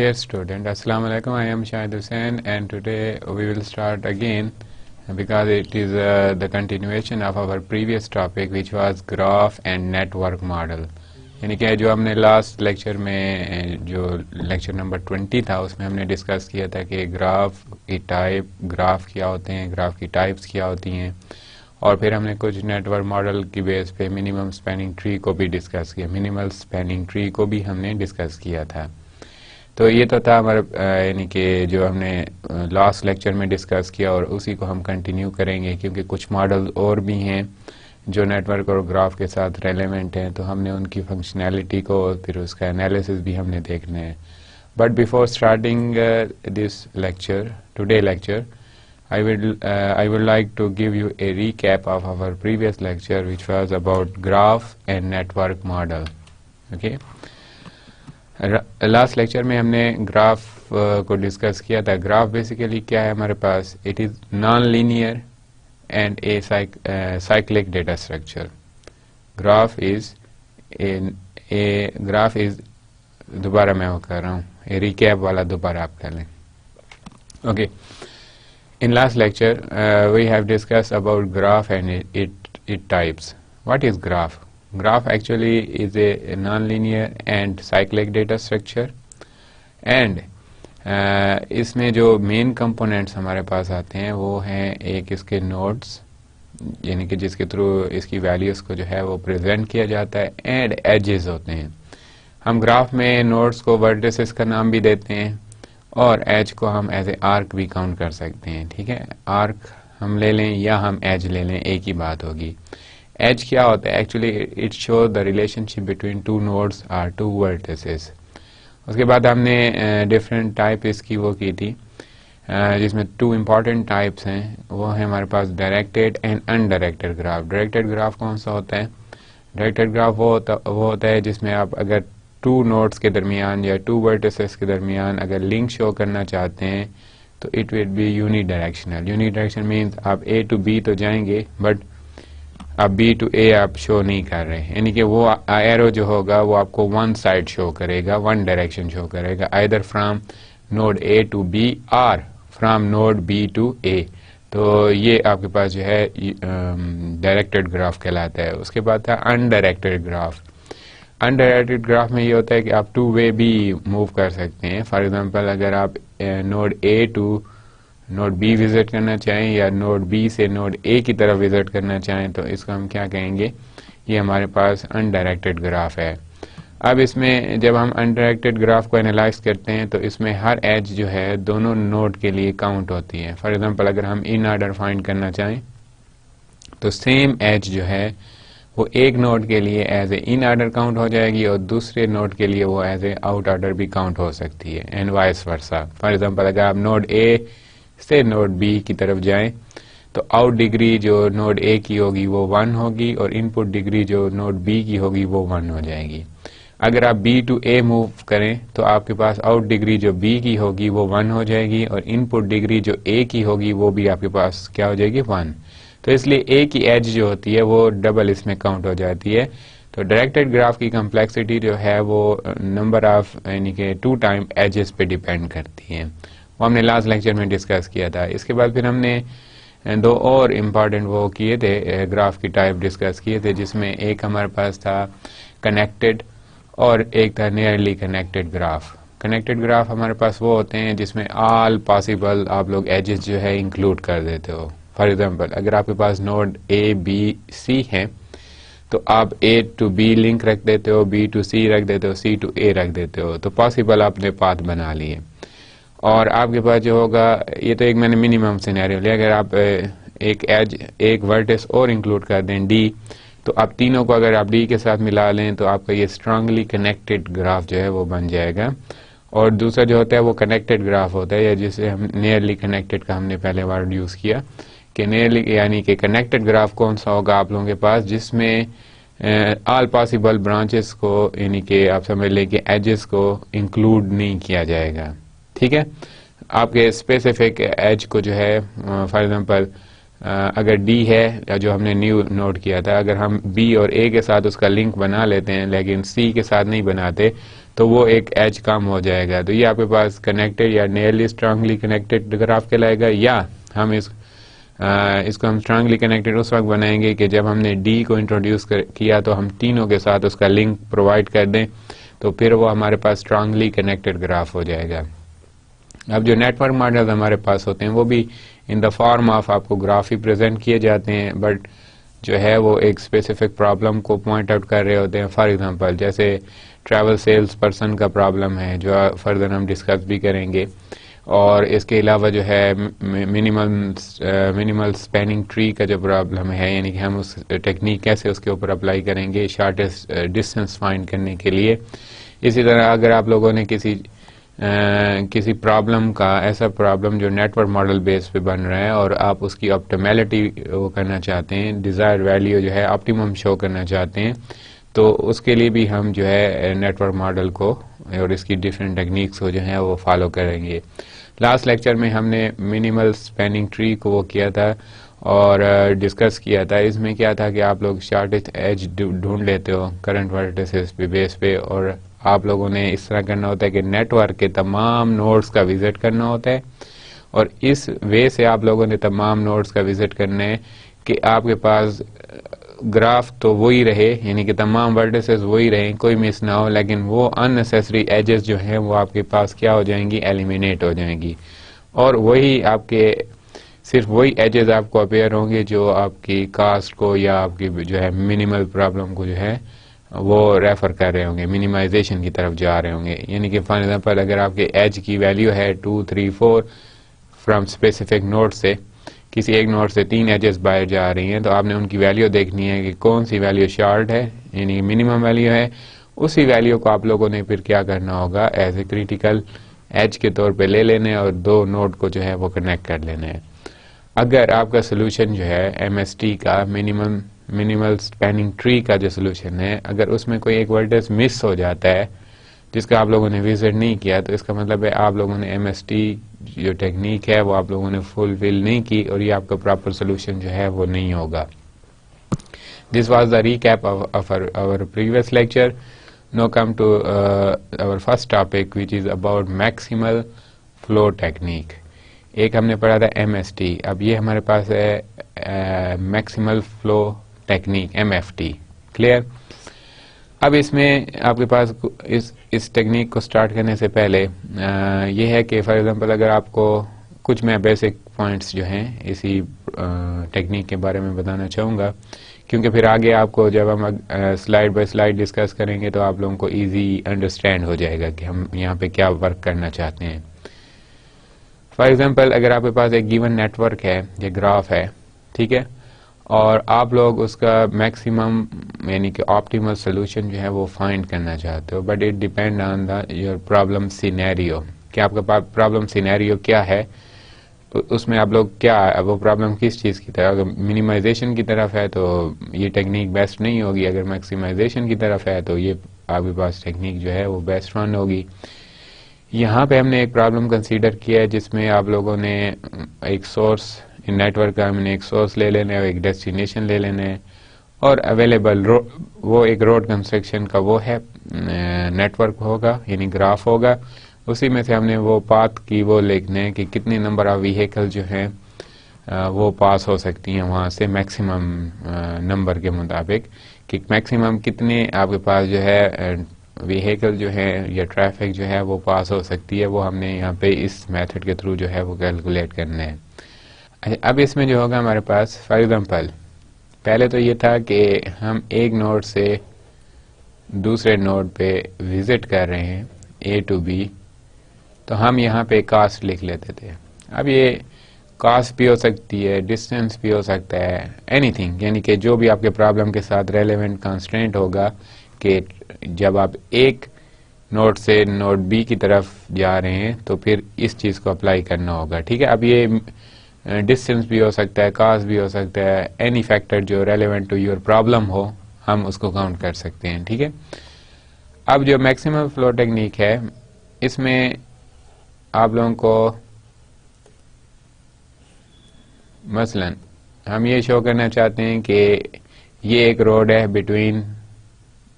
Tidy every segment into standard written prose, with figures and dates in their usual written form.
Dear student, Assalamu alaikum. I am Shahid Hussain and today we will start again because it is the continuation of our previous topic which was graph and network model. यानी कि जो हमने last lecture में जो lecture number 20 था उसमें हमने discuss किया था कि ग्राफ की टाइप, ग्राफ क्या होते हैं, ग्राफ की टाइप्स क्या होती हैं, और फिर हमने कुछ नेटवर्क मॉडल की बेस पे मिनिमम स्पैनिंग ट्री को भी डिस्कस किया, मिनिमल स्पैनिंग ट्री को भी हमने डिस्कस किया था। तो ये तो था हमारा यानी कि जो हमने लास्ट लेक्चर में डिस्कस किया और उसी को हम कंटिन्यू करेंगे क्योंकि कुछ मॉडल और भी हैं जो नेटवर्क और ग्राफ के साथ रेलेवेंट हैं, तो हमने उनकी फंक्शनैलिटी को फिर उसका एनालिसिस भी हमने देखना है। But before starting this lecture, today lecture, I would like to give you a recap of our previous lecture which was about graph and network model. Okay. Last lecture में हमने graph को discuss किया था। Graph basically क्या है हमारे पास? It is non linear and acyclic data structure. Graph is दोबारा मैं वो कर रहा हूँ, रिकैप वाला दोबारा आप कर लें। Okay, in last lecture we have discussed about graph and its types. What is graph? Graph actually is a non-linear and cyclic data structure and इसमें जो मेन कंपोनेंट्स हमारे पास आते हैं वो हैं एक इसके नोड्स, यानी कि जिसके थ्रू इसकी वैल्यूज़ को जो है वो प्रेजेंट किया जाता है, एंड एजेस होते हैं। हम ग्राफ में नोड्स को वर्टिसेस का नाम भी देते हैं और एज को हम एज ए आर्क भी काउंट कर सकते हैं। ठीक है, आर्क हम ले लें या हम एज ले लें, एक ही बात होगी। एज क्या होता है? Actually it show the relationship between two nodes or two vertices. उसके बाद हमने डिफरेंट टाइप इसकी वो की थी जिसमें टू इम्पॉर्टेंट टाइप्स हैं, वो है हमारे पास directed and undirected graph. Directed graph कौन सा होता है? डायरेक्टेड ग्राफ वो होता है जिसमें आप अगर टू नोड्स के दरमियान या टू वर्टिसेस के दरमियान अगर लिंक शो करना चाहते हैं तो it will be unidirectional. Unidirection means आप ए टू बी तो जाएंगे बट आप बी टू ए आप शो नहीं कर रहे, यानी कि वो एरो जो होगा वो आपको वन साइड शो करेगा, वन डायरेक्शन शो करेगा, either from node A to B और from node B to A. तो ये आपके पास जो है डायरेक्टेड ग्राफ कहलाता है। उसके बाद था अनडायरेक्टेड ग्राफ। अनडायरेक्टेड ग्राफ में ये होता है कि आप टू वे भी मूव कर सकते हैं। फॉर एग्जांपल अगर आप node A to node B visit करना चाहें या नोड बी से नोड ए की तरफ विजिट करना चाहें तो इसको हम क्या कहेंगे? ये हमारे पास अनडायरेक्टेड ग्राफ है। अब इसमें जब हम अनडायरेक्टेड ग्राफ को एनालाइज करते हैं तो इसमें हर एज जो है दोनों नोड के लिए काउंट होती है। फॉर एग्जांपल अगर हम इन ऑर्डर फाइंड करना चाहें तो सेम एज जो है वो एक नोड के लिए edge a in order count हो जाएगी और दूसरे नोड के लिए वो एज ए आउट ऑर्डर भी काउंट हो सकती है, and vice versa. For example अगर आप नोड ए से नोड बी की तरफ जाएं तो आउट डिग्री जो नोड ए की होगी वो 1 होगी और इनपुट डिग्री जो नोड बी की होगी वो 1 हो जाएगी। अगर आप बी टू ए मूव करें तो आपके पास आउट डिग्री जो बी की होगी वो 1 हो जाएगी और इनपुट डिग्री जो ए की होगी वो भी आपके पास क्या हो जाएगी? 1। तो इसलिए ए की एज जो होती है वो डबल इसमें काउंट हो जाती है। तो डायरेक्टेड ग्राफ की कम्प्लेक्सिटी जो है वो नंबर ऑफ यानी कि टू टाइम एजेस पे डिपेंड करती है, वो हमने लास्ट लेक्चर में डिस्कस किया था। इसके बाद फिर हमने दो और इम्पॉर्टेंट वो किए थे, ग्राफ की टाइप डिस्कस किए थे, जिसमें एक हमारे पास था कनेक्टेड और एक था nearly connected graph. Connected graph हमारे पास वो होते हैं जिसमें ऑल पॉसिबल आप लोग एजेस जो है इंक्लूड कर देते हो। फॉर एग्जाम्पल अगर आपके पास नोड ए बी सी है तो आप ए टू बी लिंक रख देते हो, बी टू सी रख देते हो, सी टू ए रख देते हो, तो पॉसिबल आपने पाथ बना लिए। और आपके पास जो होगा, ये तो एक मैंने मिनिमम सिनेरियो लिया, अगर आप एक एज एक वर्टेक्स और इंक्लूड कर दें डी, तो आप तीनों को अगर आप डी के साथ मिला लें तो आपका ये स्ट्रांगली कनेक्टेड ग्राफ जो है वो बन जाएगा। और दूसरा जो होता है वो कनेक्टेड ग्राफ होता है, या जिसे हम नियरली कनेक्टेड का हमने पहले वर्ड यूज़ किया कि नियरली यानी कि कनेक्टेड ग्राफ कौन सा होगा आप लोगों के पास जिसमें ऑल पॉसिबल ब्रांचेस को यानी कि आप समझ लें कि एजेस को इंक्लूड नहीं किया जाएगा। ठीक है, आपके स्पेसिफिक एज को जो है फॉर एग्जांपल अगर डी है जो हमने न्यू नोट किया था, अगर हम बी और ए के साथ उसका लिंक बना लेते हैं लेकिन सी के साथ नहीं बनाते तो वो एक एज कम हो जाएगा। तो ये आपके पास कनेक्टेड या नियरली स्ट्रांगली कनेक्टेड ग्राफ कहलाएगा, या हम इसको हम स्ट्रांगली कनेक्टेड उस वक्त बनाएंगे कि जब हमने डी को इंट्रोड्यूस किया तो हम तीनों के साथ उसका लिंक प्रोवाइड कर दें, तो फिर वो हमारे पास स्ट्रांगली कनेक्टेड ग्राफ हो जाएगा। अब जो नेटवर्क मॉडल हमारे पास होते हैं वो भी इन द फॉर्म ऑफ आपको ग्राफ ही प्रेजेंट किए जाते हैं, बट जो है वो एक स्पेसिफिक प्रॉब्लम को पॉइंट आउट कर रहे होते हैं। फॉर एग्जांपल जैसे ट्रैवल सेल्स पर्सन का प्रॉब्लम है जो फर्दर हम डिस्कस भी करेंगे, और इसके अलावा जो है मिनिमल स्पैनिंग ट्री का जो प्रॉब्लम है, यानी कि हम उस टेक्निक कैसे उसके ऊपर अप्लाई करेंगे शॉर्टेस्ट डिस्टेंस फाइंड करने के लिए। इसी तरह अगर आप लोगों ने किसी प्रॉब्लम का ऐसा प्रॉब्लम जो नेटवर्क मॉडल बेस पे बन रहा है और आप उसकी ऑप्टिमैलिटी वो करना चाहते हैं, डिज़ायर्ड वैल्यू जो है ऑप्टिमम शो करना चाहते हैं, तो उसके लिए भी हम जो है नेटवर्क मॉडल को और इसकी डिफरेंट टेक्निक्स को जो है वो फॉलो करेंगे। लास्ट लेक्चर में हमने मिनिमल स्पैनिंग ट्री को वो किया था और डिस्कस किया था। इसमें क्या था कि आप लोग शॉर्टेस्ट एज ढूंढ लेते हो करंट वर्टिसेस पे बेस पे, और आप लोगों ने इस तरह करना होता है कि नेटवर्क के तमाम नोड्स का विजिट करना होता है, और इस वे से आप लोगों ने तमाम नोड्स का विजिट करना है कि आपके पास ग्राफ तो वही रहे, यानी कि तमाम वर्टिसेस वही रहे, कोई मिस ना हो, लेकिन वो अननेसेसरी एजेस जो हैं वो आपके पास क्या हो जाएंगी, एलिमिनेट हो जाएंगी, और वही आपके सिर्फ वही एजेस आपको अपेयर होंगे जो आपकी कास्ट को या आपकी जो है मिनिमल प्रॉब्लम को जो है वो रेफर कर रहे होंगे, मिनिमाइजेशन की तरफ जा रहे होंगे। यानी कि फॉर एग्जांपल अगर आपके एज की वैल्यू है 2, 3, 4 फ्रॉम स्पेसिफिक नोड से, किसी एक नोड से 3 एजेस बाहर जा रही हैं, तो आपने उनकी वैल्यू देखनी है कि कौन सी वैल्यू शॉर्ट है, यानी मिनिमम वैल्यू है। उसी वैल्यू को आप लोगों ने फिर क्या करना होगा, एज ए क्रिटिकल एज के तौर पे ले लेने और दो नोड को जो है वो कनेक्ट कर लेना है। अगर आपका सोल्यूशन जो है एमएसटी का मिनिमल स्पैनिंग ट्री का जो सोल्यूशन है, अगर उसमें कोई एक वर्टेक्स मिस हो जाता है जिसका आप लोगों ने विजिट नहीं किया, तो इसका मतलब है आप लोगों ने एमएसटी जो टेक्निक है वो आप लोगों ने फुलफिल नहीं की और ये आपका प्रॉपर सोल्यूशन जो है वो नहीं होगा। This was the recap of our previous lecture. Now come to our first topic which is about maximal flow technique. एक हमने पढ़ा था एमएसटी, अब ये हमारे पास है maximal flow technique, MFT. Clear? अब इसमें आपके पास इस टेक्निक को स्टार्ट करने से पहले ये है कि फॉर एग्जांपल अगर आपको कुछ मैं बेसिक पॉइंट्स जो हैं इसी टेक्निक के बारे में बताना चाहूँगा, क्योंकि फिर आगे आपको जब हम स्लाइड बाय स्लाइड डिस्कस करेंगे तो आप लोगों को इजी अंडरस्टैंड हो जाएगा कि हम यहाँ पे क्या वर्क करना चाहते हैं। फॉर एग्जांपल अगर आपके पास एक गिवन नेटवर्क है, ये ग्राफ है, ठीक है, और आप लोग उसका मैक्सिमम यानी कि ऑप्टिमल सोल्यूशन जो है वो फाइंड करना चाहते हो, but it depend on the your problem scenario कि आपका प्रॉब्लम सिनेरियो क्या है, उसमें आप लोग क्या वो प्रॉब्लम किस चीज़ की तरफ, अगर मिनिमाइजेशन की तरफ है तो ये टेक्निक बेस्ट नहीं होगी, अगर मैक्सिमाइजेशन की तरफ है तो ये आपके पास टेक्निक जो है वो बेस्ट वन होगी। यहाँ पे हमने एक प्रॉब्लम कंसीडर किया है जिसमें आप लोगों ने एक सोर्स नेटवर्क का हमने एक सोर्स ले लेना है, एक डेस्टिनेशन ले लेना है, और अवेलेबल वो एक रोड कंस्ट्रक्शन का वो है नेटवर्क होगा, यानी ग्राफ होगा। उसी में से हमने वो पाथ की वो लिखना है कि कितने नंबर ऑफ व्हीकल जो हैं वो पास हो सकती हैं वहाँ से मैक्सिमम नंबर के मुताबिक, कि मैक्सिमम कितने आपके पास जो है व्हीकल जो है या ट्रैफिक जो है वो पास हो सकती है, वो हमने यहाँ पे इस मेथड के थ्रू जो है वो कैलकुलेट करना है। अब इसमें जो होगा हमारे पास फॉर एग्जांपल पहले तो ये था कि हम एक नोड से दूसरे नोड पे विजिट कर रहे हैं ए टू बी, तो हम यहाँ पे कास्ट लिख लेते थे। अब ये कास्ट भी हो सकती है, डिस्टेंस भी हो सकता है, एनीथिंग, यानी कि जो भी आपके प्रॉब्लम के साथ रेलेवेंट कंस्ट्रेंट होगा कि जब आप एक नोड से नोड बी की तरफ जा रहे हैं तो फिर इस चीज़ को अप्लाई करना होगा। ठीक है, अब ये डिस्टेंस भी हो सकता है, कास्ट भी हो सकता है, एनी फैक्टर जो रेलेवेंट टू योर प्रॉब्लम हो हम उसको काउंट कर सकते हैं। ठीक है, अब जो मैक्सिमम फ्लो टेक्निक है इसमें आप लोगों को मसलन हम ये शो करना चाहते हैं कि ये एक रोड है between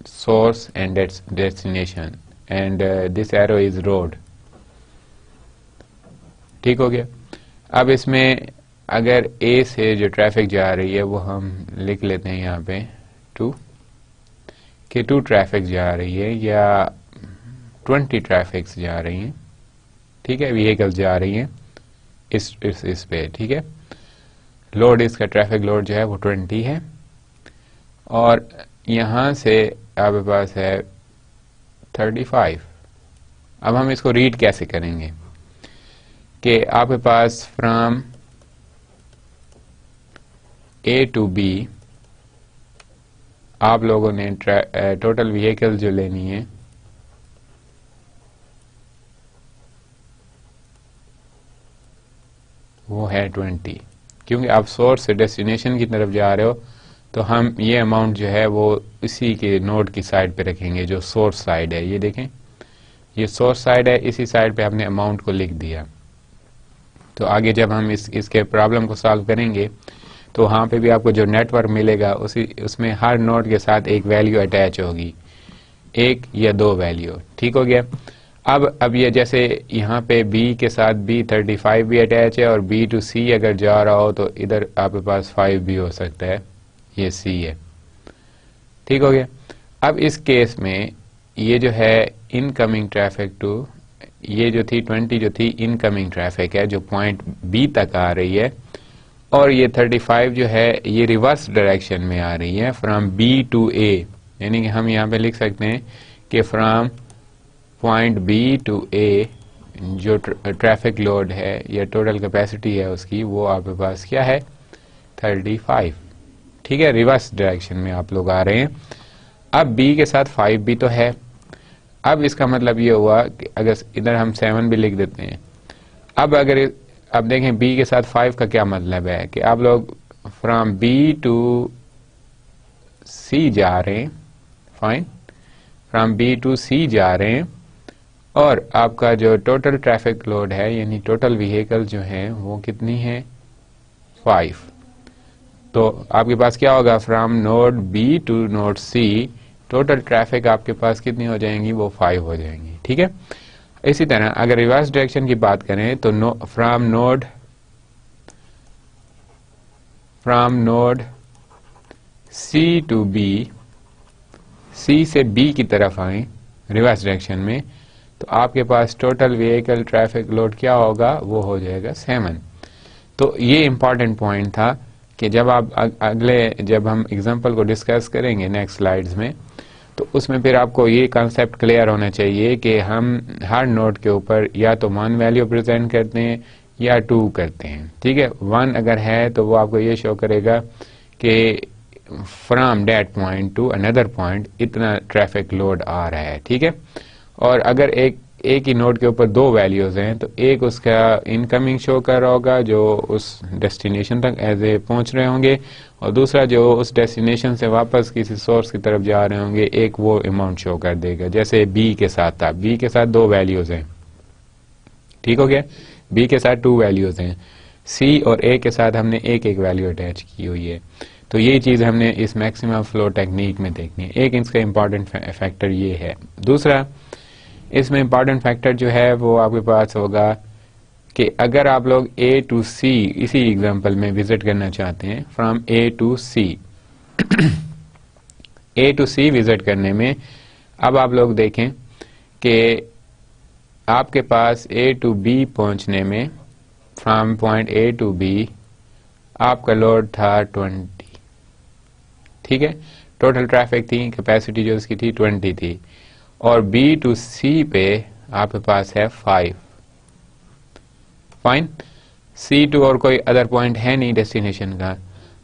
source and destination, and this arrow is road. ठीक हो गया। अब इसमें अगर ए से जो ट्रैफिक जा रही है वो हम लिख लेते हैं यहाँ पे 2 कि 2 ट्रैफिक जा रही है या 20 ट्रैफिक्स जा रही हैं, ठीक है, व्हीकल्स जा रही हैं इस पे, ठीक है। लोड, इसका ट्रैफिक लोड जो है वो 20 है और यहाँ से आपके पास है 35। अब हम इसको रीड कैसे करेंगे कि आपके पास फ्रॉम ए टू बी आप लोगों ने टोटल व्हीकल जो लेनी है वो है 20। क्योंकि आप सोर्स से डेस्टिनेशन की तरफ जा रहे हो तो हम ये अमाउंट जो है वो इसी के नोड की साइड पे रखेंगे जो सोर्स साइड है। ये देखें, ये सोर्स साइड है, इसी साइड पे हमने अमाउंट को लिख दिया। तो आगे जब हम इसके प्रॉब्लम को सॉल्व करेंगे तो वहाँ पे भी आपको जो नेटवर्क मिलेगा उसमें हर नोड के साथ एक वैल्यू अटैच होगी, 1 या 2 वैल्यू। ठीक हो गया। अब ये जैसे यहाँ पे B के साथ B35 भी अटैच है और B टू C अगर जा रहा हो तो इधर आपके पास 5 भी हो सकता है, ये C है। ठीक हो गया। अब इस केस में ये जो है इनकमिंग ट्रैफिक टू, ये जो थी 20 जो थी इनकमिंग ट्रैफिक है जो पॉइंट B तक आ रही है और ये 35 जो है ये रिवर्स डायरेक्शन में आ रही है फ्रॉम B टू A। यानी कि हम यहाँ पे लिख सकते हैं कि from point B to A जो ट्रैफिक लोड है या टोटल कैपेसिटी है उसकी वो आपके पास क्या है 35। ठीक है, रिवर्स डायरेक्शन में आप लोग आ रहे हैं। अब B के साथ 5 भी तो है। अब इसका मतलब ये हुआ कि अगर इधर हम 7 भी लिख देते हैं। अब देखें B के साथ 5 का क्या मतलब है कि आप लोग फ्रॉम B टू C जा रहे हैं, fine, from B to C जा रहे हैं और आपका जो टोटल ट्रैफिक लोड है यानी टोटल व्हीकल जो है वो कितनी है 5। तो आपके पास क्या होगा from node B to node C total traffic आपके पास कितनी हो जाएंगी, वो 5 हो जाएंगी। ठीक है। इसी तरह अगर रिवर्स डायरेक्शन की बात करें तो from node C to B, C से B की तरफ आए रिवर्स डायरेक्शन में तो आपके पास टोटल व्हीकल ट्रैफिक लोड क्या होगा, वो हो जाएगा 7। तो ये इंपॉर्टेंट पॉइंट था कि जब जब हम एग्जांपल को डिस्कस करेंगे नेक्स्ट स्लाइड्स में तो उसमें फिर आपको ये कॉन्सेप्ट क्लियर होना चाहिए कि हम हर नोड के ऊपर या तो 1 वैल्यू प्रेजेंट करते हैं या 2 करते हैं। ठीक है, 1 अगर है तो वो आपको ये शो करेगा कि from that point two another point इतना ट्रैफिक लोड आ रहा है। ठीक है, और अगर एक ही नोड के ऊपर 2 वैल्यूज हैं तो एक उसका इनकमिंग शो कर रहा होगा जो उस डेस्टिनेशन तक एज ए पहुंच रहे होंगे और दूसरा जो उस डेस्टिनेशन से वापस किसी सोर्स की तरफ जा रहे होंगे एक वो अमाउंट शो कर देगा। जैसे B के साथ था, B के साथ 2 वैल्यूज हैं। ठीक हो गया, B के साथ 2 वैल्यूज हैं, C और A के साथ हमने एक वैल्यू अटैच की हुई है। तो ये चीज़ हमने इस मैक्सिमम फ्लो टेक्निक में देखनी है। एक इसका इम्पॉर्टेंट फैक्टर ये है। दूसरा इसमें इम्पॉर्टेंट फैक्टर जो है वो आपके पास होगा कि अगर आप लोग A टू C इसी एग्जांपल में विजिट करना चाहते हैं from A to C A to C visit करने में अब आप लोग देखें कि आपके पास A टू B पहुंचने में from point A to B आपका लोड था 20। ठीक है, टोटल ट्रैफिक थी, कैपेसिटी जो उसकी थी 20 थी और B टू C पे आपके पास है 5। फाइन, C टू और कोई अदर पॉइंट है नहीं डेस्टिनेशन का।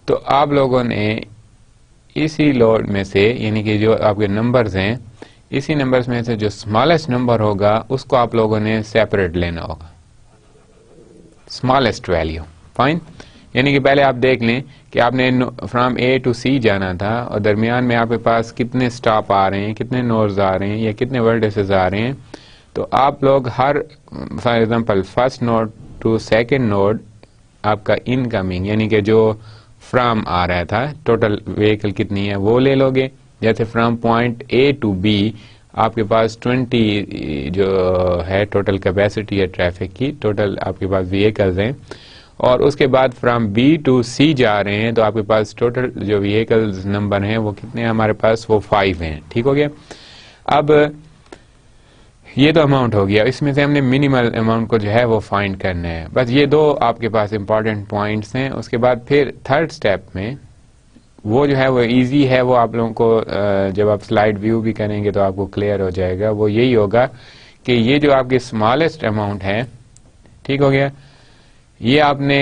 तो आप लोगों ने इसी लोड में से यानी कि जो आपके नंबर्स हैं इसी नंबर्स में से जो स्मॉलेस्ट नंबर होगा उसको आप लोगों ने सेपरेट लेना होगा, स्मॉलेस्ट वैल्यू। फाइन, यानी कि पहले आप देख लें कि आपने फ्रॉम A टू C जाना था और दरमियान में आपके पास कितने स्टॉप आ रहे हैं, कितने नोड्स आ रहे हैं या कितने वर्टिसेस आ रहे हैं। तो आप लोग हर for example first node to second node आपका इनकमिंग यानी कि जो फ्रॉम आ रहा था टोटल व्हीकल कितनी है वो ले लोगे। जैसे from point A to B आपके पास 20 जो है टोटल कैपेसिटी है ट्रैफिक की, टोटल आपके पास व्हीकल्स हैं, और उसके बाद फ्रॉम बी टू सी जा रहे हैं, तो आपके पास टोटल जो व्हीकल्स नंबर हैं वो कितने हैं हमारे पास, वो 5 हैं। ठीक हो गया। अब ये तो अमाउंट हो गया, इसमें से हमने मिनिमल अमाउंट को जो है वो फाइंड करना है। बस ये दो आपके पास इंपॉर्टेंट पॉइंट्स हैं। उसके बाद फिर थर्ड स्टेप में वो जो है वो इजी है, वो आप लोगों को जब आप स्लाइड व्यू भी करेंगे तो आपको क्लियर हो जाएगा। वो यही होगा कि ये जो आपकी स्मॉलेस्ट अमाउंट है, ठीक हो गया, ये आपने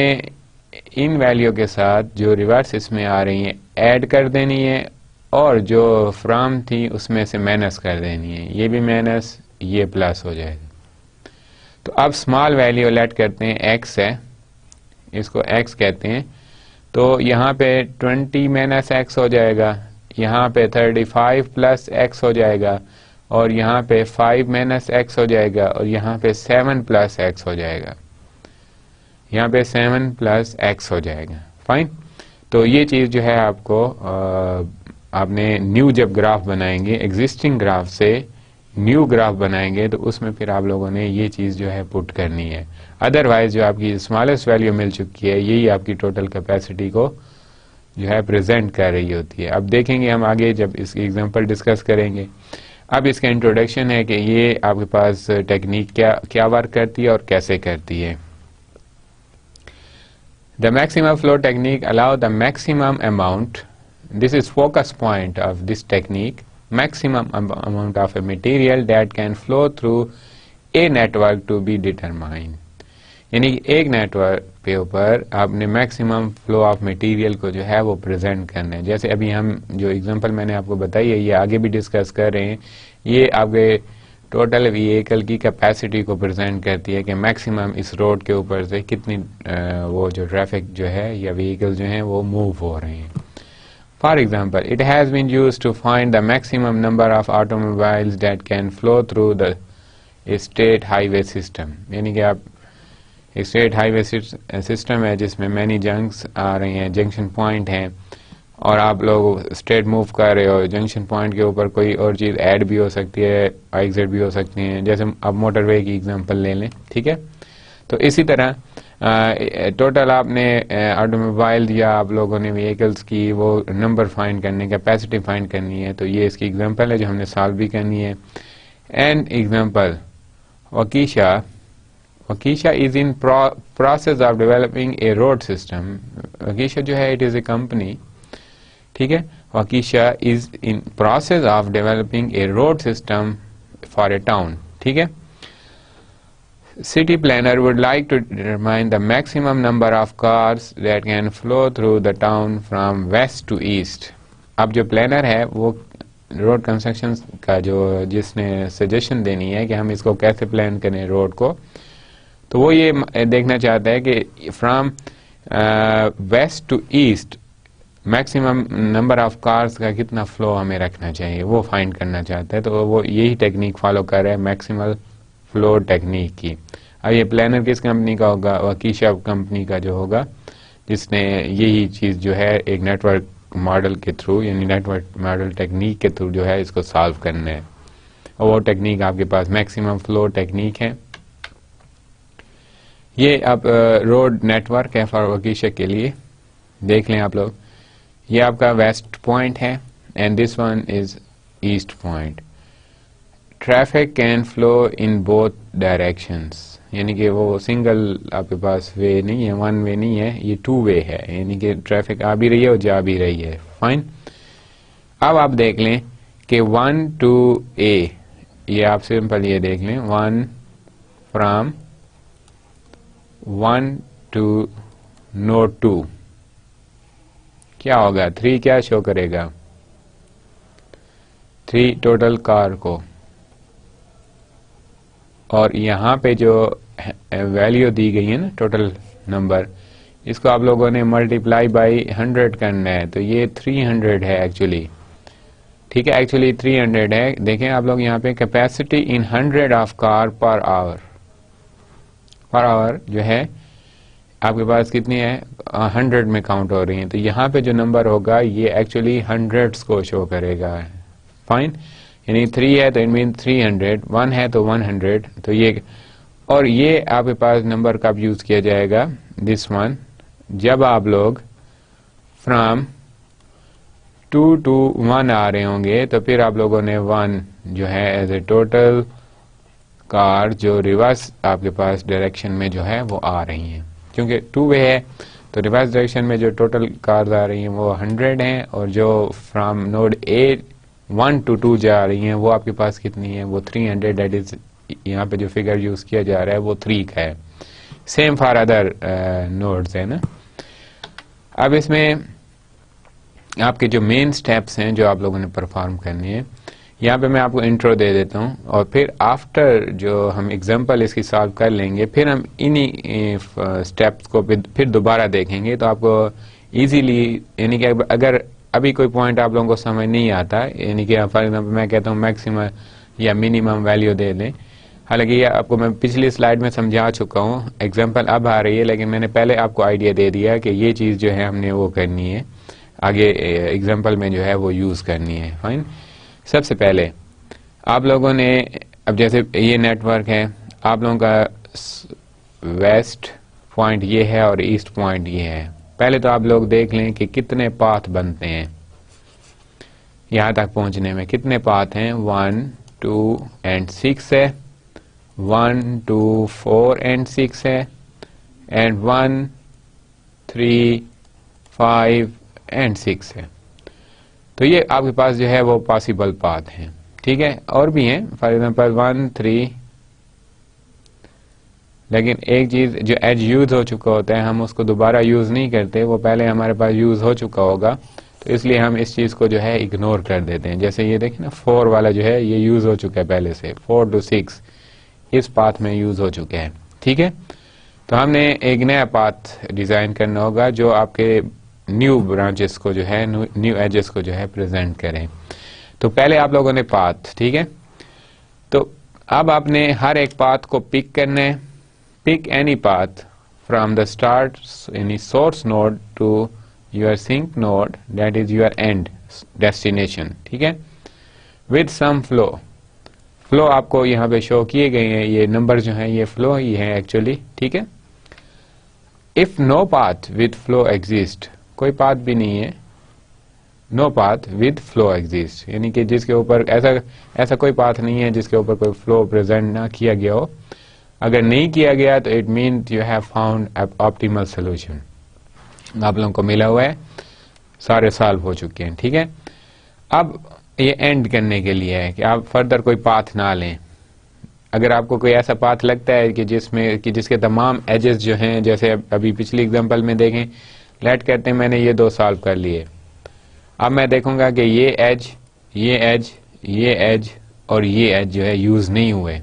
इन वैल्यू के साथ जो रिवर्स इसमें आ रही है ऐड कर देनी है, और जो फ्रॉम थी उसमें से माइनस कर देनी है। ये भी माइनस, ये प्लस हो जाएगा। तो अब स्मॉल वैल्यू लेट करते हैं एक्स है, इसको एक्स कहते हैं। तो यहाँ पे 20 माइनस एक्स हो जाएगा, यहाँ पे 35 प्लस एक्स हो जाएगा, और यहाँ पे 5 माइनस एक्स हो जाएगा, और यहाँ पे 7 प्लस एक्स हो जाएगा, यहाँ पे 7 प्लस एक्स हो जाएगा। फाइन। तो ये चीज़ जो है आपको आपने न्यू जब ग्राफ बनाएंगे, एग्जिस्टिंग ग्राफ से न्यू ग्राफ बनाएंगे, तो उसमें फिर आप लोगों ने ये चीज़ जो है पुट करनी है। अदरवाइज जो आपकी स्मॉलेस्ट वैल्यू मिल चुकी है, यही आपकी टोटल कैपेसिटी को जो है प्रेजेंट कर रही होती है। अब देखेंगे हम आगे जब इसकी एग्जांपल डिस्कस करेंगे। अब इसका इंट्रोडक्शन है कि ये आपके पास टेक्निक क्या वर्क करती है और कैसे करती है। The maximum flow technique allow the maximum amount, this is focus point of this technique, maximum amount of a material that can flow through a network to be determined। यानी एक network पे ऊपर आपने मैक्सिमम फ्लो ऑफ मटेरियल को जो है वो present करना है। जैसे अभी हम जो एग्जांपल मैंने आपको बताई है, ये आगे भी डिस्कस कर रहे हैं, ये आपके टोटल व्हीकल की कैपेसिटी को प्रेजेंट करती है कि मैक्सिमम इस रोड के ऊपर से कितनी वो जो ट्रैफिक जो है या व्हीकल जो हैं वो मूव हो रहे हैं। For example, it has been used to find the maximum number of automobiles that can flow through the state highway system। यानी कि आप स्टेट हाईवे सिस्टम है जिसमें मैनी जंक्स आ रही हैं, जंक्शन पॉइंट हैं, और आप लोग स्टेट मूव कर रहे हो, जंक्शन पॉइंट के ऊपर कोई और चीज़ ऐड भी हो सकती है, एग्जिट भी हो सकती है। जैसे अब मोटरवे की एग्जांपल ले लें, ठीक है। तो इसी तरह टोटल आपने ऑटोमोबाइल या आप लोगों ने व्हीकल्स की वो नंबर फाइंड करने, कैपेसिटी फाइंड करनी है। तो ये इसकी एग्जांपल है जो हमने सॉल्व भी करनी है। And example, Wakisha is in process of developing a road system. Wakisha जो है इट इज़ ए कंपनी, ठीक है। Wakisha is in process of developing a road system for a town, ठीक है। City planner would like to determine the maximum number of cars that can flow through the town from west to east। अब जो planner है वो road construction का जिसने suggestion देनी है कि हम इसको कैसे प्लान करें रोड को, तो वो ये देखना चाहता है कि from west to east maximum number of cars का कितना फ्लो हमें रखना चाहिए, वो फाइंड करना चाहता है। तो वो यही टेक्निक फॉलो कर रहा है, मैक्सिमल फ्लो टेक्निक की। अब ये प्लानर किस कंपनी का होगा, वकीशा कंपनी का जो होगा, जिसने यही चीज़ जो है एक नेटवर्क मॉडल के थ्रू, यानी नेटवर्क मॉडल टेक्निक के थ्रू जो है इसको सॉल्व करना है। और वो टेक्निक आपके पास मैक्सिमम फ्लो टेक्निक है। ये अब रोड नेटवर्क है फॉर वकीशा के लिए, देख लें आप लोग। ये आपका वेस्ट पॉइंट है and this one is east point. Traffic can flow in both directions, यानी कि वो सिंगल आपके पास वे नहीं है, वन वे नहीं है, ये टू वे है, यानी कि ट्रैफिक आ भी रही है और जा भी रही है। फाइन। अब आप देख लें कि 1 to A, ये आप सिंपल ये देख लें, 1 फ्रॉम 1 to नोड 2 क्या होगा, 3 क्या शो करेगा, 3 टोटल कार को। और यहाँ पे जो वैल्यू दी गई है ना टोटल नंबर, इसको आप लोगों ने मल्टीप्लाई बाई 100 करना है, तो ये 300 है एक्चुअली, ठीक है। एक्चुअली 300 है। देखें आप लोग यहाँ पे capacity in 100 of car per our, per hour जो है आपके पास कितनी है, 100 में काउंट हो रही है। तो यहाँ पे जो नंबर होगा ये एक्चुअली हंड्रेड्स को शो करेगा। फाइन। यानी 3 है तो इट मीन 300, 1 है तो 100, तो ये, और ये आपके पास नंबर कब यूज किया जाएगा, दिस वन, जब आप लोग फ्रॉम 2 to 1 आ रहे होंगे, तो फिर आप लोगों ने 1 जो है एज ए टोटल कार जो रिवर्स आपके पास डायरेक्शन में जो है वो आ रही हैं, क्योंकि 2 वे है तो रिवर्स डायरेक्शन में जो टोटल कार्स आ रही हैं वो 100 हैं, और जो फ्रॉम नोड ए 1 to 2 जा रही हैं वो आपके पास कितनी है, वो 300, दैट इज यहाँ पे जो फिगर यूज किया जा रहा है वो 3 का है। सेम फॉर अदर नोड्स है ना। अब इसमें आपके जो मेन स्टेप्स हैं जो आप लोगों ने परफॉर्म करनी है, यहाँ पे मैं आपको इंट्रो दे देता हूँ, और फिर आफ्टर जो हम एग्जांपल इसकी सॉल्व कर लेंगे, फिर हम इन्हीं स्टेप्स को फिर दोबारा देखेंगे, तो आपको इजीली, यानी कि अगर अभी कोई पॉइंट आप लोगों को समझ नहीं आता, यानी कि फॉर एग्जांपल मैं कहता हूँ मैक्सिमम या मिनिमम वैल्यू दे दें, हालांकि ये आपको मैं पिछली स्लाइड में समझा चुका हूँ, एग्जांपल अब आ रही है, लेकिन मैंने पहले आपको आइडिया दे दिया कि ये चीज़ जो है हमने वो करनी है, आगे एग्जांपल में जो है वो यूज़ करनी है। फाइन, सबसे पहले आप लोगों ने, अब जैसे ये नेटवर्क है, आप लोगों का वेस्ट पॉइंट ये है और ईस्ट पॉइंट ये है। पहले तो आप लोग देख लें कि कितने पाथ बनते हैं, यहाँ तक पहुँचने में कितने पाथ हैं, 1 2 and 6 है, 1 2 4 and 6 है, एंड 1 3 5 and 6 है। तो ये आपके पास जो है वो पॉसिबल पाथ हैं, ठीक है, और भी हैं, फॉर एग्जांपल 1 3, लेकिन एक चीज जो एज यूज हो चुका होता है हम उसको दोबारा यूज नहीं करते, वो पहले हमारे पास यूज हो चुका होगा, तो इसलिए हम इस चीज को जो है इग्नोर कर देते हैं। जैसे ये देखिए ना, 4 वाला जो है ये यूज हो चुका है पहले से, 4 to 6 इस पाथ में यूज हो चुके हैं, ठीक है। तो हमने एक नया पाथ डिजाइन करना होगा जो आपके न्यू ब्रांचेस को जो है, न्यू एजेस को जो है प्रेजेंट करें। तो पहले आप लोगों ने पाथ, ठीक है, तो अब आपने हर एक पाथ को पिक करना है, pick any path from the start any source node to your sink node, that is your end destination, ठीक है, विद सम फ्लो। फ्लो आपको यहाँ पे शो किए गए हैं, ये नंबर जो है ये फ्लो ही है एक्चुअली, ठीक है। If no path with flow exist, कोई पाथ भी नहीं है, no path with flow exist, यानी कि जिसके ऊपर ऐसा कोई पाथ नहीं है जिसके ऊपर कोई फ्लो प्रेजेंट ना किया गया हो। अगर नहीं किया गया तो it means you have found optimal solution, आप लोगों को मिला हुआ है, सारे सॉल्व हो चुके हैं, ठीक है। अब ये एंड करने के लिए है कि आप फर्दर कोई पाथ ना लें। अगर आपको कोई ऐसा पाथ लगता है कि जिसके तमाम एजेस जो हैं, जैसे अभी पिछली एग्जांपल में देखें, लेट कहते हैं मैंने ये 2 सॉल्व कर लिए, अब मैं देखूंगा कि ये एज, ये एज, ये एज और ये एज जो है यूज नहीं हुए,